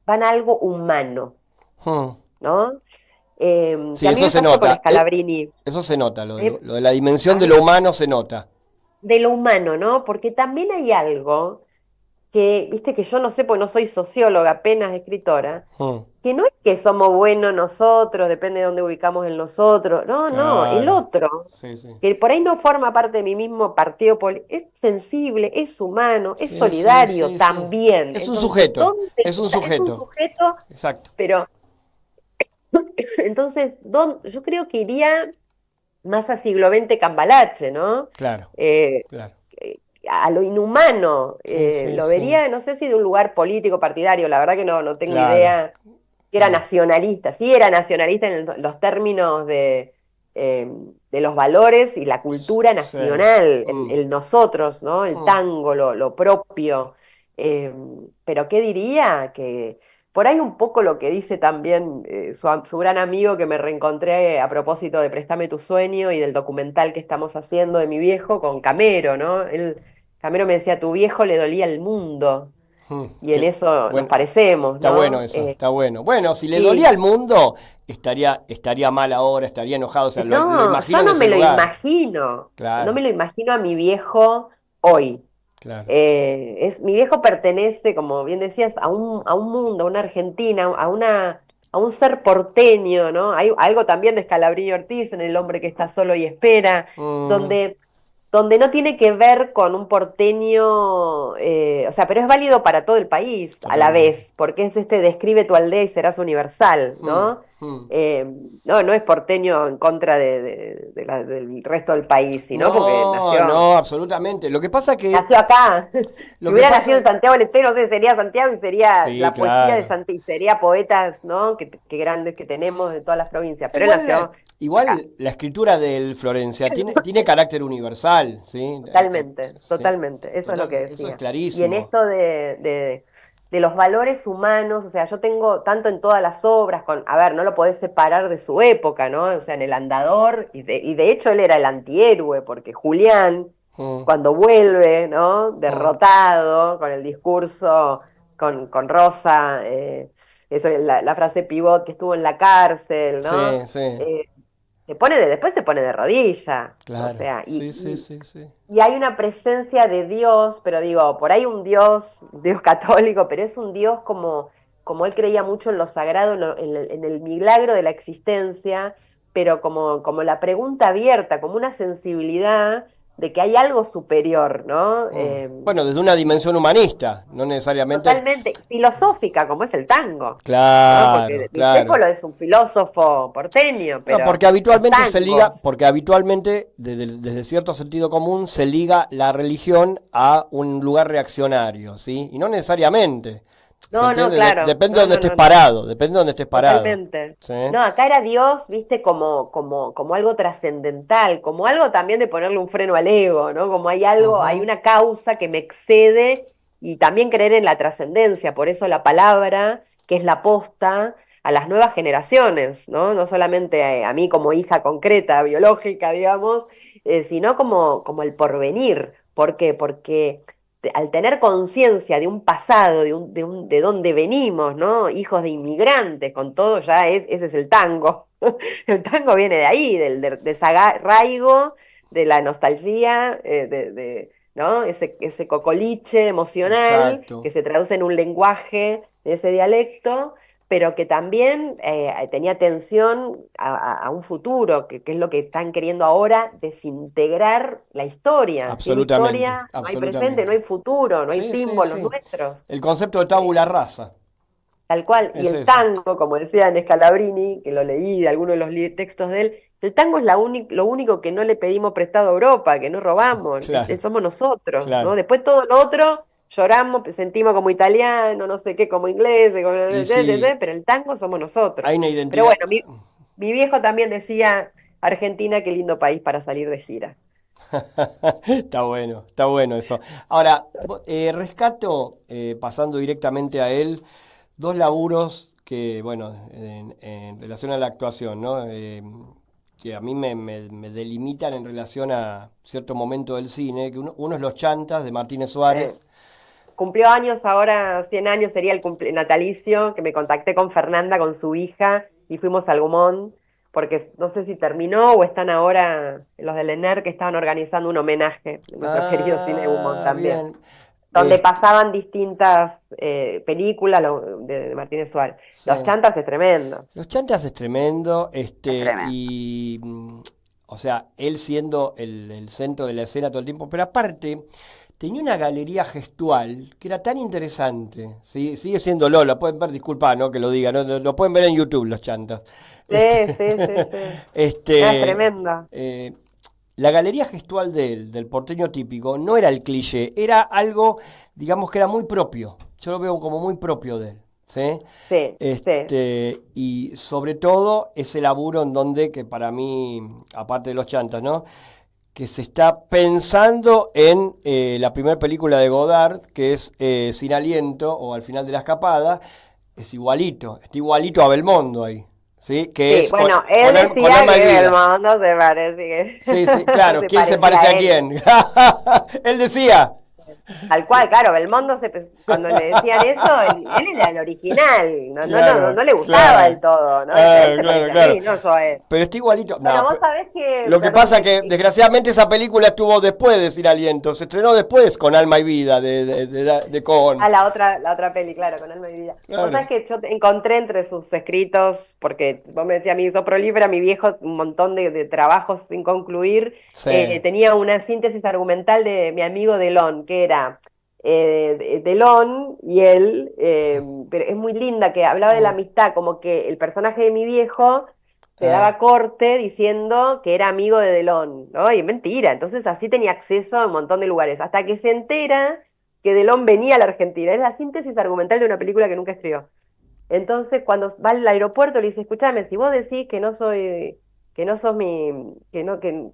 van a algo humano, Hmm. ¿no? Que Sí, a mí eso me se pasó con nota. Scalabrini. Eso se nota, Eh, lo de la dimensión a de mí- lo humano se nota. de lo humano, ¿no? Porque también hay algo que, viste que yo no sé, porque no soy socióloga, apenas escritora, Hmm. que no es que somos buenos nosotros, depende de dónde ubicamos el nosotros, no, no, el Claro. otro, Sí, sí. que por ahí no forma parte de mi mismo partido político, es sensible, es humano, es Sí, sí, solidario sí, sí. también. Es un Entonces, sujeto. ¿dónde Es un está? Es un sujeto. sujeto, Exacto. pero entonces, yo creo que iría más a siglo XX Cambalache, ¿no? Claro, Eh, claro. a lo inhumano, Sí, sí, lo sí. vería, no sé si de un lugar político partidario, la verdad que no tengo Claro, idea, que era claro. nacionalista, sí era nacionalista en los términos de los valores y la cultura Sí. nacional, Mm, el nosotros, ¿no? El mm. tango, lo propio. Eh, pero ¿qué diría? Que por ahí un poco lo que dice también su gran amigo que me reencontré a propósito de Préstame tu sueño y del documental que estamos haciendo de mi viejo con Camero, ¿no? Camero me decía, a tu viejo le dolía el mundo, y en eso nos Bueno, parecemos, está bueno ¿no? eso, está bueno. Bueno, si le dolía Y al mundo, estaría mal ahora, estaría enojado, o sea, lo no, yo imagino en no ese me lo lugar. imagino, no Claro, me lo imagino a mi viejo hoy. claro. Mi viejo pertenece, como bien decías, a un mundo, a una Argentina, a un ser porteño, ¿no? Hay algo también de Scalabrini Ortiz en El hombre que está solo y espera, Mm, donde no tiene que ver con un porteño, o sea, pero es válido para todo el país a la totalmente. vez, porque es describe tu aldea y serás universal, Mm, ¿no? mm. Eh, no es porteño en contra del resto del país, sino porque No, nació. no, absolutamente. Lo que pasa que, Nació acá. Si lo que hubiera nacido pasa, en Santiago del Estero, no sé, sería Santiago y sería sí, la poesía de claro. Santiago, y sería poetas, ¿no? Que grandes que tenemos de todas las provincias. Pero él Igual, nació Igual la escritura del Florencia tiene carácter universal, ¿sí? Totalmente, Sí. totalmente, eso es lo que decía. Eso es Y clarísimo. en esto de los valores humanos, o sea, yo tengo tanto en todas las obras, a ver, no lo podés separar de su época, ¿no? O sea, en El Andador, y de hecho él era el antihéroe, porque Julián, Mm, cuando vuelve, ¿no? mm. Derrotado, con el discurso, con Rosa, eso, la frase pivot que estuvo en la cárcel, ¿no? Sí, sí, Eh, después se pone de rodilla, o claro. sea, Sí, sí, sí, sí. y hay una presencia de Dios, pero digo, por ahí Dios católico, pero es un Dios como él creía mucho en lo sagrado, en el milagro de la existencia, pero como la pregunta abierta, como una sensibilidad de que hay algo superior, ¿no? Bueno, desde una dimensión humanista, no necesariamente. Totalmente filosófica, como es el tango, ¿no? Claro, Porque claro. Discépolo es un filósofo porteño, No, pero porque los habitualmente se liga, tangos, porque habitualmente desde cierto sentido común se liga la religión a un lugar reaccionario, ¿sí? Y no necesariamente. ¿Se no, entiende? claro, Depende de no, donde no, estés no, no. parado, depende de donde estés parado. Totalmente. ¿Sí? No, acá era Dios, viste, como algo trascendental, como algo también de ponerle un freno al ego, ¿no? Como hay algo, hay Ujú. una causa que me excede y también creer en la trascendencia, por eso la palabra, que es la posta a las nuevas generaciones, ¿no? No solamente a mí como hija concreta, biológica, digamos, sino como el porvenir. ¿Por qué? Porque al tener conciencia de un pasado, de dónde venimos, ¿no? Hijos de inmigrantes, con todo, ese es el tango. El tango viene de ahí, de ese arraigo, de la nostalgia, ¿no? Ese cocoliche emocional que Exacto. se traduce en un lenguaje de ese dialecto, pero que también tenía atención a un futuro, que es lo que están queriendo ahora, desintegrar la historia. Sin Absolutamente, historia no hay presente, no absolutamente. hay futuro, no hay Sí, sí, símbolos sí. nuestros. El concepto de Eh, tabula rasa Tal cual. Y es el eso. tango, como decía en Scalabrini, que lo leí de algunos de los textos de él, el tango es lo único que no le pedimos prestado a Europa, que no robamos, Claro, somos nosotros, ¿no? claro. Después todo lo otro lloramos, sentimos como italiano, no sé qué, como inglés, Y sí, pero el tango somos nosotros. hay una Pero identidad. bueno, mi viejo también decía, Argentina, qué lindo país para salir de gira. Está bueno eso. Ahora, rescato, pasando directamente a él, dos laburos que, bueno, en relación a la actuación, ¿no? Que a mí me delimitan en relación a cierto momento del cine, que uno es Los Chantas de Martínez Eh, Suárez. Cumplió años ahora, 100 años sería el natalicio, que me contacté con Fernanda, con su hija, y fuimos al Gumón, porque no sé si terminó o están ahora los del ENER que estaban organizando un homenaje en nuestro querido cine Gumón Ah, también, bien. donde Este, pasaban distintas películas de Martínez Suárez. sí. Los Chantas es tremendo, Los Chantas es tremendo, es tremendo. y o sea, él siendo el centro de la escena todo el tiempo, pero aparte tenía una galería gestual que era tan interesante, ¿sí? Sigue siendo Lola, pueden ver, disculpa, ¿no? Que lo diga, ¿no? Lo pueden ver en YouTube, Los Chantas. Sí, Este, sí, sí, sí. No, es este, tremendo. la galería gestual de él, del porteño típico, no era el cliché, era algo, digamos que era muy propio. Yo lo veo como muy propio de él, ¿sí? Sí, sí. Y sobre todo ese laburo en donde, que para mí, aparte de Los Chantas, ¿no? Que se está pensando en la primera película de Godard, que es Sin Aliento, o Al final de la escapada, está igualito a Belmondo ahí, ¿sí? Que Sí, es bueno, con, él con decía alma y que vida. Belmondo se parece Sí, sí, claro, se ¿quién se parecía parece a a él. quién? Él decía. Tal cual, claro, Belmondo cuando le decían eso, él era el original, Claro, no le gustaba del claro. todo, ¿no? Decía, él Claro, se claro, parece a claro. mí, no yo a él. Pero está igualito. Bueno, No, vos sabés que, lo que perdón, pasa es que desgraciadamente esa película estuvo después de Sin Aliento. Se estrenó después con Alma y Vida de Cohen. la otra peli, claro, con Alma y Vida. Vos Claro. sabés que yo encontré entre sus escritos, porque vos me decías, a mí sos prolífera, mi viejo, un montón de trabajos sin concluir, Sí. tenía una síntesis argumental de mi amigo Delon, que era Delon y él, pero es muy linda, que hablaba de la Mm. amistad, como que el personaje de mi viejo se Ah, daba corte diciendo que era amigo de Delon, ¿no? Y mentira, entonces así tenía acceso a un montón de lugares, hasta que se entera que Delon venía a la Argentina. Es la síntesis argumental de una película que nunca escribió. Entonces, cuando va al aeropuerto, le dice, escúchame, si vos decís que no soy que no sos que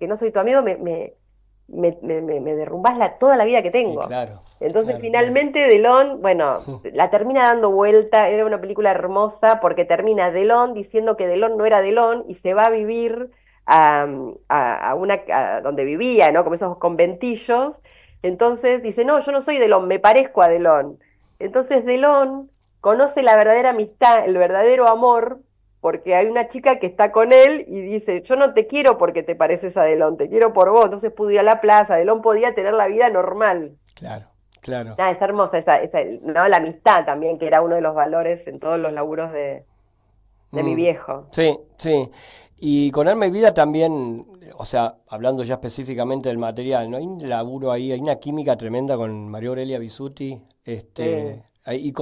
no soy tu amigo, me derrumbás toda la vida que tengo. Claro, Entonces claro, finalmente Delon, bueno, la termina dando vuelta, era una película hermosa porque termina Delon diciendo que Delon no era Delon y se va a vivir a donde vivía, ¿no? Como esos conventillos. Entonces dice, no, yo no soy Delon, me parezco a Delon. Entonces Delon conoce la verdadera amistad, el verdadero amor, porque hay una chica que está con él y dice, yo no te quiero porque te pareces a Delon, te quiero por vos. Entonces pudo ir a la plaza, Delon podía tener la vida normal. claro, claro. Nada, es hermosa ¿no? La amistad también, que era uno de los valores en todos los laburos de mi Mm. viejo. Sí, sí. Y con Alma y Vida también, o sea, hablando ya específicamente del material, ¿no? Hay un laburo ahí, hay una química tremenda con María Aurelia Bisutti, Sí,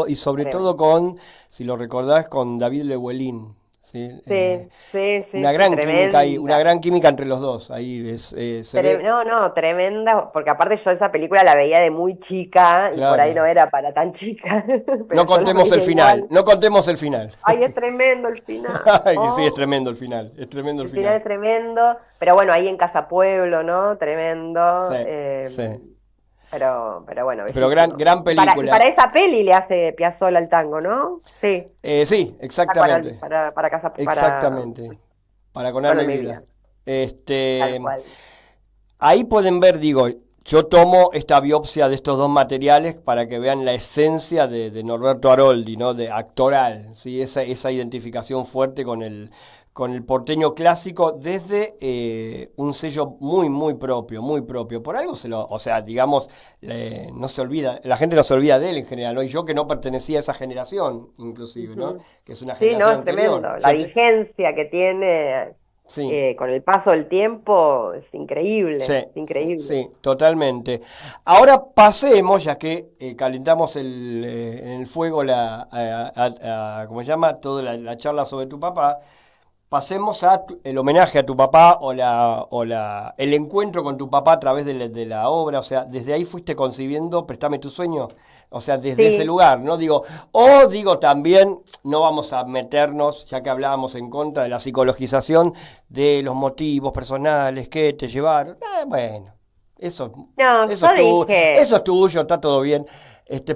y sobre tremendo. todo con, si lo recordás, con David Lebelin, ¿sí? Sí, sí, sí, Una sí, gran química ahí, una tremenda. gran química entre los dos, ahí se ve, No, no, tremenda, porque aparte yo esa película la veía de muy chica y por ahí no claro. era para tan chica, No pero yo la contemos el veía final, igual. no contemos el final. Ay, es tremendo el final. Ay, que sí, es Oh, tremendo el final, es tremendo el el final final. es tremendo, pero bueno, ahí en Casa Pueblo, ¿no? Sí, Tremendo. sí. Pero bueno, Pero gran, bellísimo. gran Y para película. esa peli le hace Piazzolla el tango, ¿no? Sí, Sí, exactamente. para casa, Exactamente. Para con bueno, alma y mi vida. vida, tal Este, cual. ahí pueden ver, digo, yo tomo esta biopsia de estos dos materiales para que vean la esencia de Norberto Aroldi, ¿no? De actoral, ¿sí? Esa identificación fuerte con el porteño clásico desde un sello muy, muy propio, muy propio. Por algo o sea, digamos, no se olvida, la gente no se olvida de él en general, ¿no? Y yo que no pertenecía a esa generación, inclusive, ¿no? Ujú. Que es una Sí, no, generación es anterior. tremendo. La vigencia que tiene Sí. con el paso del tiempo es increíble, Sí, es increíble. sí, totalmente. Ahora pasemos, ya que calentamos en el fuego ¿cómo se llama? Toda la charla sobre tu papá. Pasemos a el homenaje a tu papá el encuentro con tu papá a través de la obra. O sea, desde ahí fuiste concibiendo Préstame tu sueño. O sea, desde ese Sí, lugar, ¿no? Digo también, no vamos a meternos, ya que hablábamos en contra de la psicologización de los motivos personales que te llevaron. Bueno, eso, no, eso yo es tuyo, dije, eso es tuyo, está todo bien.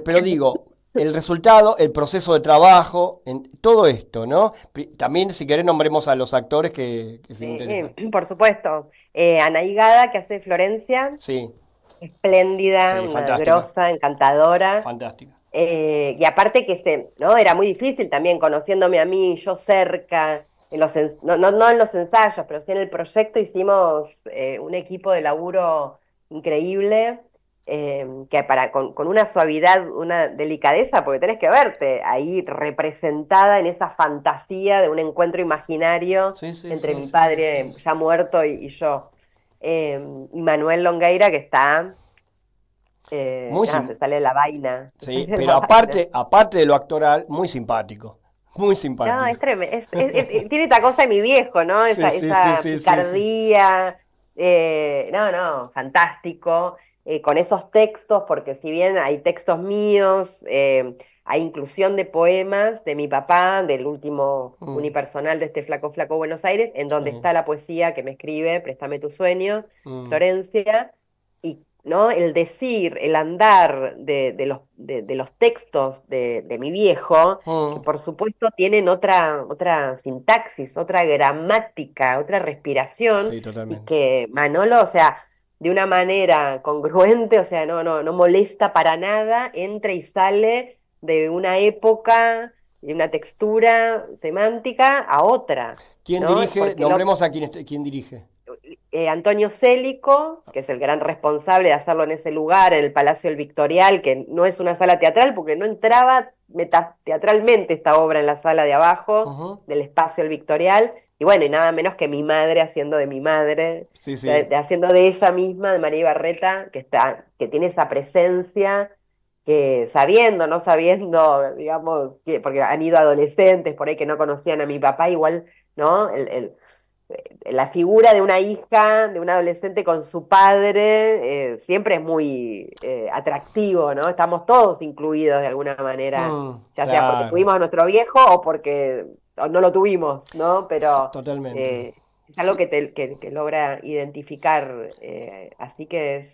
Pero digo, el resultado, el proceso de trabajo, en todo esto, ¿no? También, si querés, nombremos a los actores que se interesan. por supuesto, Anaí Gada, que hace Florencia, Sí, espléndida, sí, una fantástica, grosa, encantadora. fantástica. Y aparte que ¿no? Era muy difícil también conociéndome a mí, yo cerca, no en los ensayos, pero sí en el proyecto hicimos un equipo de laburo increíble, con una suavidad, una delicadeza, porque tenés que verte ahí representada en esa fantasía de un encuentro imaginario Sí, sí, entre sí, mi sí, sí, padre sí. ya muerto y yo. Y Manuel Longueira, que está Muy nada, se sale de la vaina, se sale sí, de la pero vaina. aparte de lo actoral, muy simpático, muy No, es simpático. tremendo, tiene esta cosa de mi viejo, ¿no? Sí, sí, sí, Esa sí, sí, sí. picardía, no, no, fantástico, con esos textos, porque si bien hay textos míos, hay inclusión de poemas de mi papá, del último Mm, unipersonal de este Flaco Flaco Buenos Aires, en donde sí, está la poesía que me escribe, Préstame tu sueño, mm, Florencia, y ¿no? El decir, el andar de los textos de mi viejo, que mm, por supuesto tienen otra sintaxis, otra gramática, otra respiración, sí, y totalmente. que Manolo, o sea, de una manera congruente, o sea, no molesta para nada, entra y sale de una época, de una textura semántica a otra, ¿Quién ¿no? dirige? Porque lo, Nombremos a quién dirige. Antonio Célico, que es el gran responsable de hacerlo en ese lugar, en el Palacio del Victorial, que no es una sala teatral, porque no entraba teatralmente esta obra en la sala de abajo Ujú, del Espacio del Victorial, y bueno, y nada menos que mi madre haciendo de mi madre, sí, sí. haciendo de ella misma, de María Ibarreta, que tiene esa presencia, que sabiendo, no sabiendo, digamos, porque han ido adolescentes por ahí que no conocían a mi papá, igual, ¿no? La figura de una hija, de un adolescente con su padre, siempre es muy atractivo, ¿no? Estamos todos incluidos de alguna manera, ya sea porque Claro, tuvimos a nuestro viejo o porque no lo tuvimos, ¿no? Pero totalmente. eh, es algo Sí. que logra identificar, así que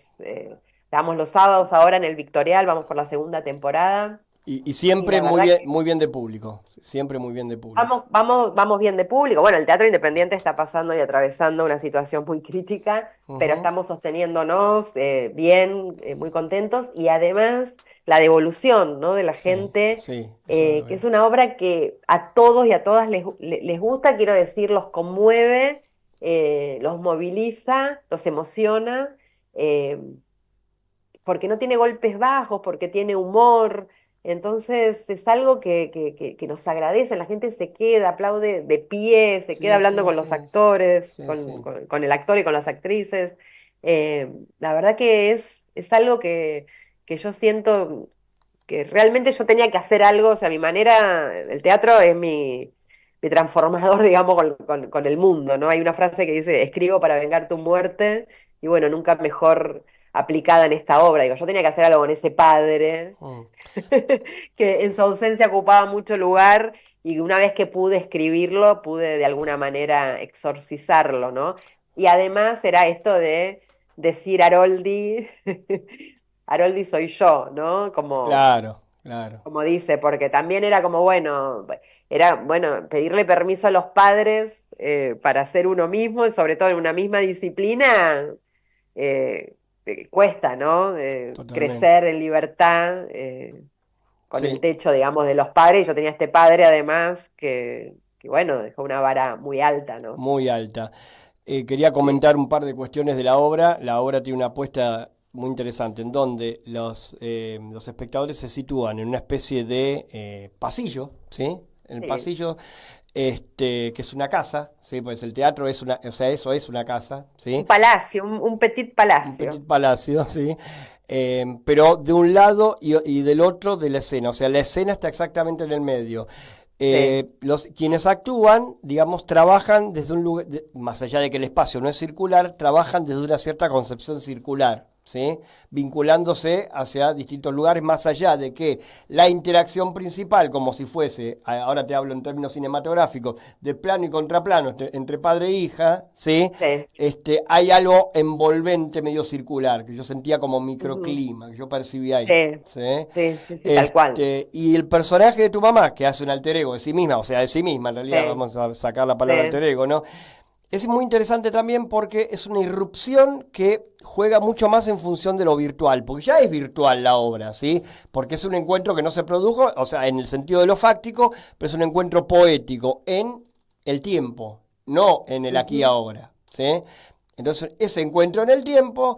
estamos los sábados ahora en el Victorial, vamos por la segunda temporada, Y y siempre la verdad que muy bien de público. Siempre muy bien de público. vamos bien de público. Bueno, el Teatro Independiente está pasando y atravesando una situación muy crítica, pero Ujú. estamos sosteniéndonos bien, muy contentos, y además la devolución, ¿no?, de la Sí, gente, sí, eso lo que es veo. una obra que a todos y a todas les gusta, quiero decir, los conmueve, los moviliza, los emociona, eh, porque no tiene golpes bajos, porque tiene humor. Entonces es algo que nos agradece, la gente se queda, aplaude de pie, se queda Sí, hablando sí, con los sí, actores, sí, sí. con el actor y con las actrices. La verdad que es algo que yo siento que realmente yo tenía que hacer algo, o sea, mi manera, el teatro es mi transformador, digamos, con el mundo, ¿no? Hay una frase que dice, escribo para vengar tu muerte, y bueno, nunca mejor aplicada en esta obra. Digo, yo tenía que hacer algo con ese padre, Mm. que en su ausencia ocupaba mucho lugar, y una vez que pude escribirlo, pude de alguna manera exorcizarlo, ¿no? Y además era esto de decir Haroldi, Haroldi soy yo, ¿no? Claro, claro. Como dice, porque también era bueno pedirle permiso a los padres, para ser uno mismo, y sobre todo en una misma disciplina, cuesta, ¿no? Totalmente. Crecer en libertad, con el Sí, techo, digamos, de los padres. Yo tenía este padre además que bueno, dejó una vara muy alta, ¿no? muy alta. Quería Sí, comentar un par de cuestiones de la obra. La obra tiene una apuesta muy interesante en donde los espectadores se sitúan en una especie de pasillo, ¿sí? En el sí. pasillo, que es una casa, ¿sí? Pues el teatro es una, o sea, eso es una casa, Un ¿sí? palacio, un petit Un petit palacio. palacio, sí. Pero de un lado y del otro de la escena, o sea, la escena está exactamente en el medio. Sí, Quienes actúan, digamos, trabajan desde un lugar, más allá de que el espacio no es circular, trabajan desde una cierta concepción circular, ¿sí? Vinculándose hacia distintos lugares, más allá de que la interacción principal, como si fuese, ahora te hablo en términos cinematográficos, de plano y contraplano entre padre e hija, ¿sí? sí. Hay algo envolvente medio circular, que yo sentía como Ujú. microclima, que yo percibía ahí, Sí, ¿sí? sí, tal cual. Y el personaje de tu mamá, que hace un alter ego de sí misma, o sea, de sí misma, en realidad Sí, vamos a sacar la palabra sí. alter ego, ¿no? Es muy interesante también porque es una irrupción que juega mucho más en función de lo virtual, porque ya es virtual la obra, ¿sí? Porque es un encuentro que no se produjo, o sea, en el sentido de lo fáctico, pero es un encuentro poético en el tiempo, no en el aquí y Ujú. ahora, ¿sí? Entonces, ese encuentro en el tiempo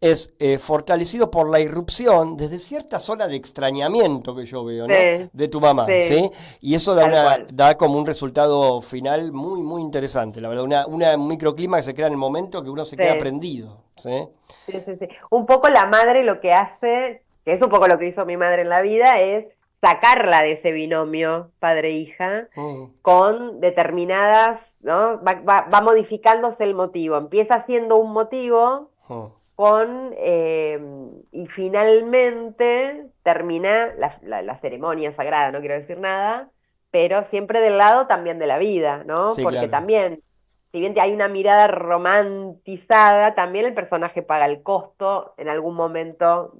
es fortalecido por la irrupción desde cierta zona de extrañamiento que yo veo, ¿no? Sí, De tu mamá, sí, ¿sí? Y eso tal cual. da como un resultado final muy, muy interesante, la verdad, una microclima que se crea en el momento que uno se queda Sí, prendido, ¿sí? sí, sí, sí. Un poco la madre lo que hace, que es un poco lo que hizo mi madre en la vida, es sacarla de ese binomio padre-hija Mm, con determinadas, ¿no? Va modificándose el motivo. Empieza siendo un motivo mm. y finalmente termina la ceremonia sagrada, no quiero decir nada, pero siempre del lado también de la vida, ¿no? Sí, Porque claro. también, si bien hay una mirada romantizada, también el personaje paga el costo en algún momento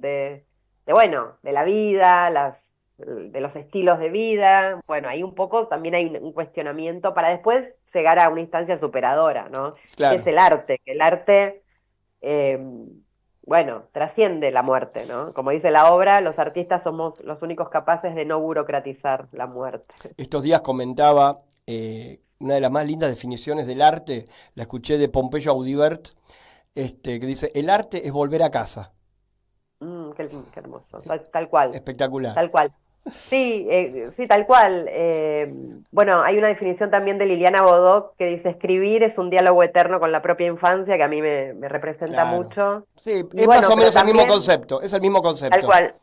bueno, de la vida, de los estilos de vida. Bueno, ahí un poco también hay un cuestionamiento para después llegar a una instancia superadora, ¿no? Que es Claro. el arte, que el arte, eh, bueno, trasciende la muerte, ¿no? Como dice la obra, los artistas somos los únicos capaces de no burocratizar la muerte. Estos días comentaba una de las más lindas definiciones del arte, la escuché de Pompeyo Audibert, que dice, el arte es volver a casa. Qué hermoso, tal cual, Espectacular. tal cual. Sí, sí, tal cual. Bueno, hay una definición también de Liliana Bodoc que dice, escribir es un diálogo eterno con la propia infancia, que a mí me representa Claro. mucho. Sí, Y es más bueno, o pero menos el mismo también, concepto, es el mismo tal concepto. cual,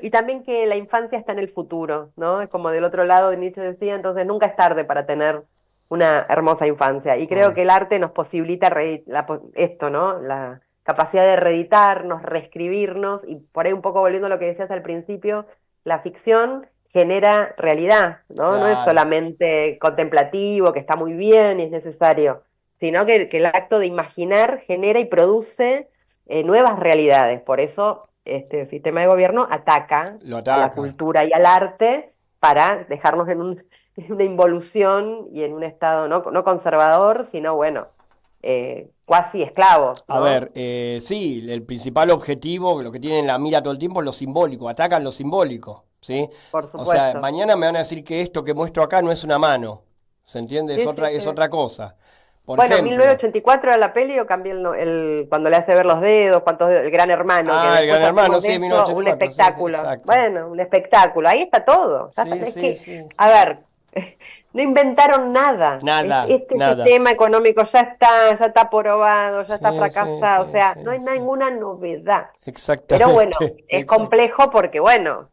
y también que la infancia está en el futuro, ¿no? Es como del otro lado de Nietzsche decía, entonces nunca es tarde para tener una hermosa infancia. Y creo Mm. que el arte nos posibilita esto, ¿no? La capacidad de reeditarnos, reescribirnos, y por ahí un poco volviendo a lo que decías al principio, la ficción genera realidad, ¿no? No es Claro. solamente contemplativo, que está muy bien y es necesario. sino que el acto de imaginar genera y produce nuevas realidades. Por eso este sistema de gobierno ataca Lo a la ataca. cultura y al arte para dejarnos en una involución y en un estado no conservador, sino, bueno, cuasi esclavos, A ¿no? ver, sí, el principal objetivo, lo que tienen en la mira todo el tiempo es lo simbólico, atacan lo simbólico, ¿sí? Por O sea, supuesto. mañana me van a decir que esto que muestro acá no es una mano, ¿se entiende? Sí, sí, Es sí. otra cosa. Por Bueno, ejemplo, 1984 era la peli, o cambié cuando le hace ver los dedos, cuántos dedos, el Gran Hermano, que el después Gran Hermano, hacemos de sí, eso un 1984, sí, sí, espectáculo. exacto. Bueno, un espectáculo, ahí está todo. Ya Sí, está. Es sí, que, sí. a ver, no inventaron nada. Nada, Este nada. sistema económico ya está probado, ya está Sí, sí, fracasado, o sí, sea, sí, no hay sí. ninguna novedad. Exactamente. Pero bueno, es exacto. complejo porque, bueno,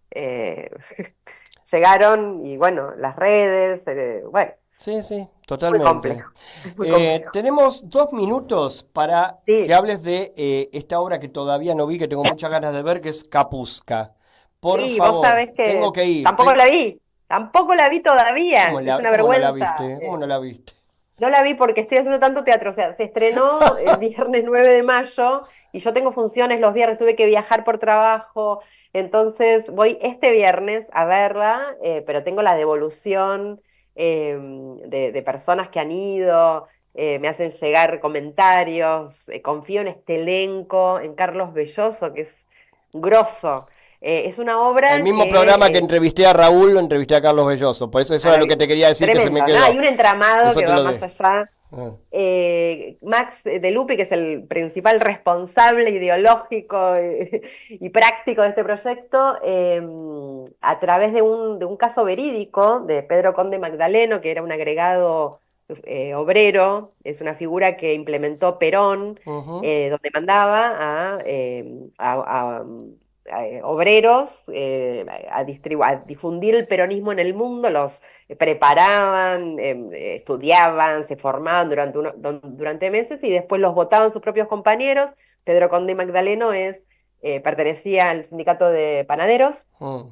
llegaron y, bueno, las redes, bueno, Sí, sí, muy totalmente. complejo, es muy complejo. Tenemos 2 minutos para Sí. que hables de esta obra que todavía no vi, que tengo muchas ganas de ver, que es Capusca. Por Sí, vos favor, sabés tengo que que ir. tampoco la vi todavía, es una ¿Cómo no la vergüenza. viste? ¿Cómo no la viste? No la vi porque estoy haciendo tanto teatro, o sea, se estrenó el viernes 9 de mayo y yo tengo funciones los viernes, tuve que viajar por trabajo, entonces voy este viernes a verla, pero tengo la devolución de personas que han ido, me hacen llegar comentarios, confío en este elenco, en Carlos Belloso, que es grosso. Es una El obra mismo que programa que entrevisté a Raúl, lo entrevisté a Carlos Belloso. Por eso era lo que te quería decir que se me tremendo, ¿no? Hay quedó. un entramado Eso que te va lo más dejo. allá. Ah. Max de Lupi, que es el principal responsable ideológico y práctico de este proyecto, a través de un caso verídico de Pedro Conde Magdaleno, que era un agregado obrero, es una figura que implementó Perón, Ujú. donde mandaba a obreros a difundir el peronismo en el mundo, los preparaban, estudiaban, se formaban durante meses y después los votaban sus propios compañeros. Pedro Conde Magdaleno pertenecía al sindicato de panaderos Mm.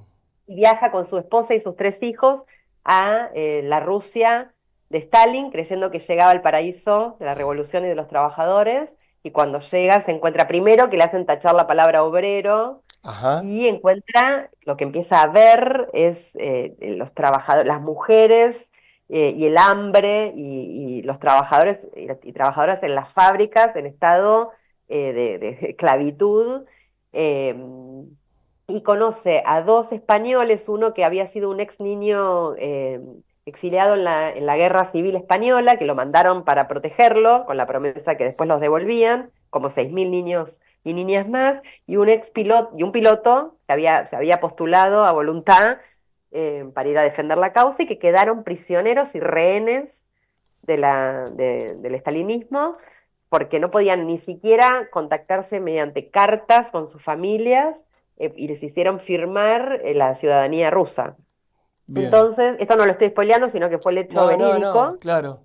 y viaja con su esposa y sus 3 hijos a la Rusia de Stalin, creyendo que llegaba al paraíso de la revolución y de los trabajadores, y cuando llega se encuentra primero que le hacen tachar la palabra obrero, Ajá. y encuentra, lo que empieza a ver es los trabajadores, las mujeres y el hambre y los trabajadores y trabajadoras en las fábricas en estado de esclavitud. eh, y conoce a 2 españoles, uno que había sido un ex niño exiliado en la Guerra Civil Española, que lo mandaron para protegerlo, con la promesa que después los devolvían, como 6.000 niños y niñas más, y un piloto que se había postulado a voluntad para ir a defender la causa y que quedaron prisioneros y rehenes del estalinismo porque no podían ni siquiera contactarse mediante cartas con sus familias y les hicieron firmar la ciudadanía rusa. Bien. Entonces, esto no lo estoy spoileando, sino que fue el hecho No, no, no, verídico. claro.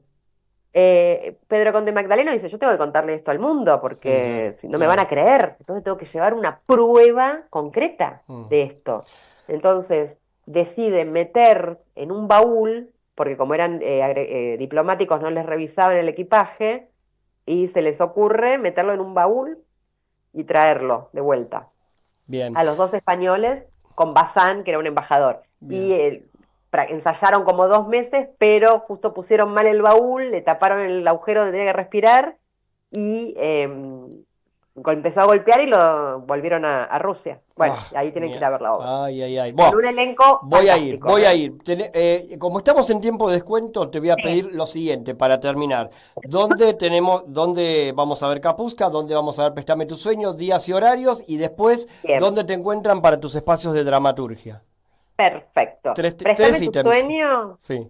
Pedro Conde Magdaleno dice, yo tengo que contarle esto al mundo Sí, claro, porque si no me van a claro. creer, entonces tengo que llevar una prueba concreta Mm. de esto. Entonces decide meter en un baúl, porque como eran diplomáticos no les revisaban el equipaje, y se les ocurre meterlo en un baúl y traerlo de vuelta Bien, a los 2 españoles con Bazán, que era un embajador. Y bien. ensayaron como 2 meses, pero justo pusieron mal el baúl, le taparon el agujero donde tenía que respirar y empezó a golpear y lo volvieron a Rusia. Bueno, ahí tienen que ir a ver la obra. Ay, ay, ay. Con Bueno, un elenco voy a ir, fantástico, voy a ¿eh? ir. Como estamos en tiempo de descuento, te voy a Sí, pedir lo siguiente para terminar. ¿Dónde vamos a ver Capusca? ¿Dónde vamos a ver Préstame tus sueños? Días y horarios. Y después, bien, ¿dónde te encuentran para tus espacios de dramaturgia? perfecto. Tres Préstame tu ítems. sueño. Sí.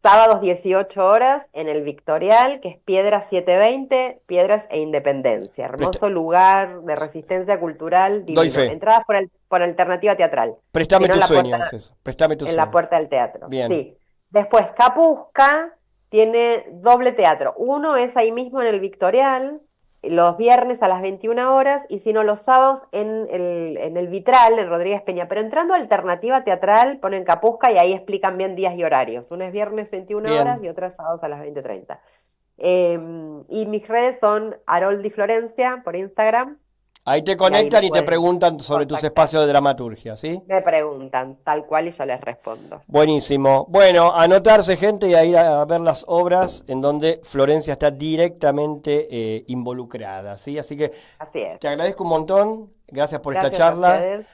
Sábados 18 horas en el Victorial, que es Piedras 720, Piedras e Independencia. Hermoso lugar de resistencia cultural Doy divino. fe. Entradas por alternativa teatral. Préstame Si no, tus en la sueños, puerta, eso. Préstame tus en la sueños. puerta del teatro. Bien. Sí. Después, Capusca tiene doble teatro. Uno es ahí mismo en el Victorial, los viernes a las 21 horas, y si no, los sábados en el Vitral, en Rodríguez Peña. Pero entrando a alternativa teatral, ponen Capusca y ahí explican bien días y horarios. Una es viernes 21 horas Bien. y otra es sábados a las 20:30. Y mis redes son Haroldi Florencia por Instagram. Ahí te Y ahí conectan me y te pueden preguntan sobre tus contactar. espacios de dramaturgia, ¿sí? Me preguntan tal cual y yo les respondo. Buenísimo. Bueno, anotarse, gente, y a ir a ver las obras en donde Florencia está directamente involucrada, ¿sí? Así que Así es. te agradezco un montón. Gracias por esta Gracias a charla. ustedes.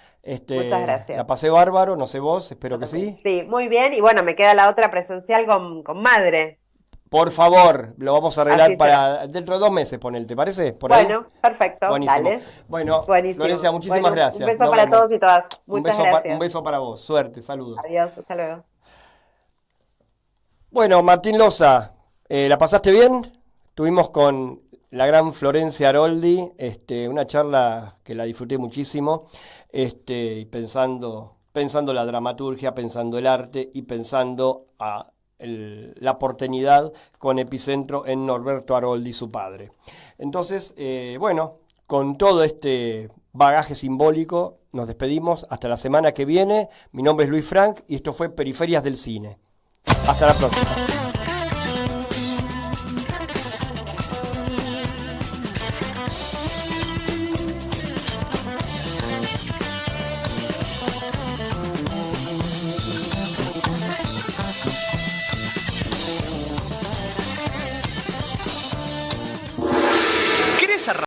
Muchas gracias. La pasé bárbaro, no sé vos, espero que sí. Sí, muy bien. Y bueno, me queda la otra presencial con Madre. Por favor, lo vamos a arreglar Así para dentro de 2 meses, ponele, ¿te parece? ¿Por ahí? Bueno, perfecto. Buenísimo. Dale. Bueno, Buenísimo. Florencia, muchísimas Bueno, gracias. Un beso Nos para vemos. todos y todas. Un Muchas beso, gracias. un beso para vos. Suerte, saludos. Adiós, hasta luego. Bueno, Martín Loza, ¿la pasaste bien? Estuvimos con la gran Florencia Haroldi, una charla que la disfruté muchísimo, y pensando la dramaturgia, pensando el arte y pensando la porteñidad con epicentro en Norberto Haroldi, su padre. Entonces, bueno, con todo este bagaje simbólico, nos despedimos hasta la semana que viene. Mi nombre es Luis Frank y esto fue Periferias del Cine. Hasta la próxima.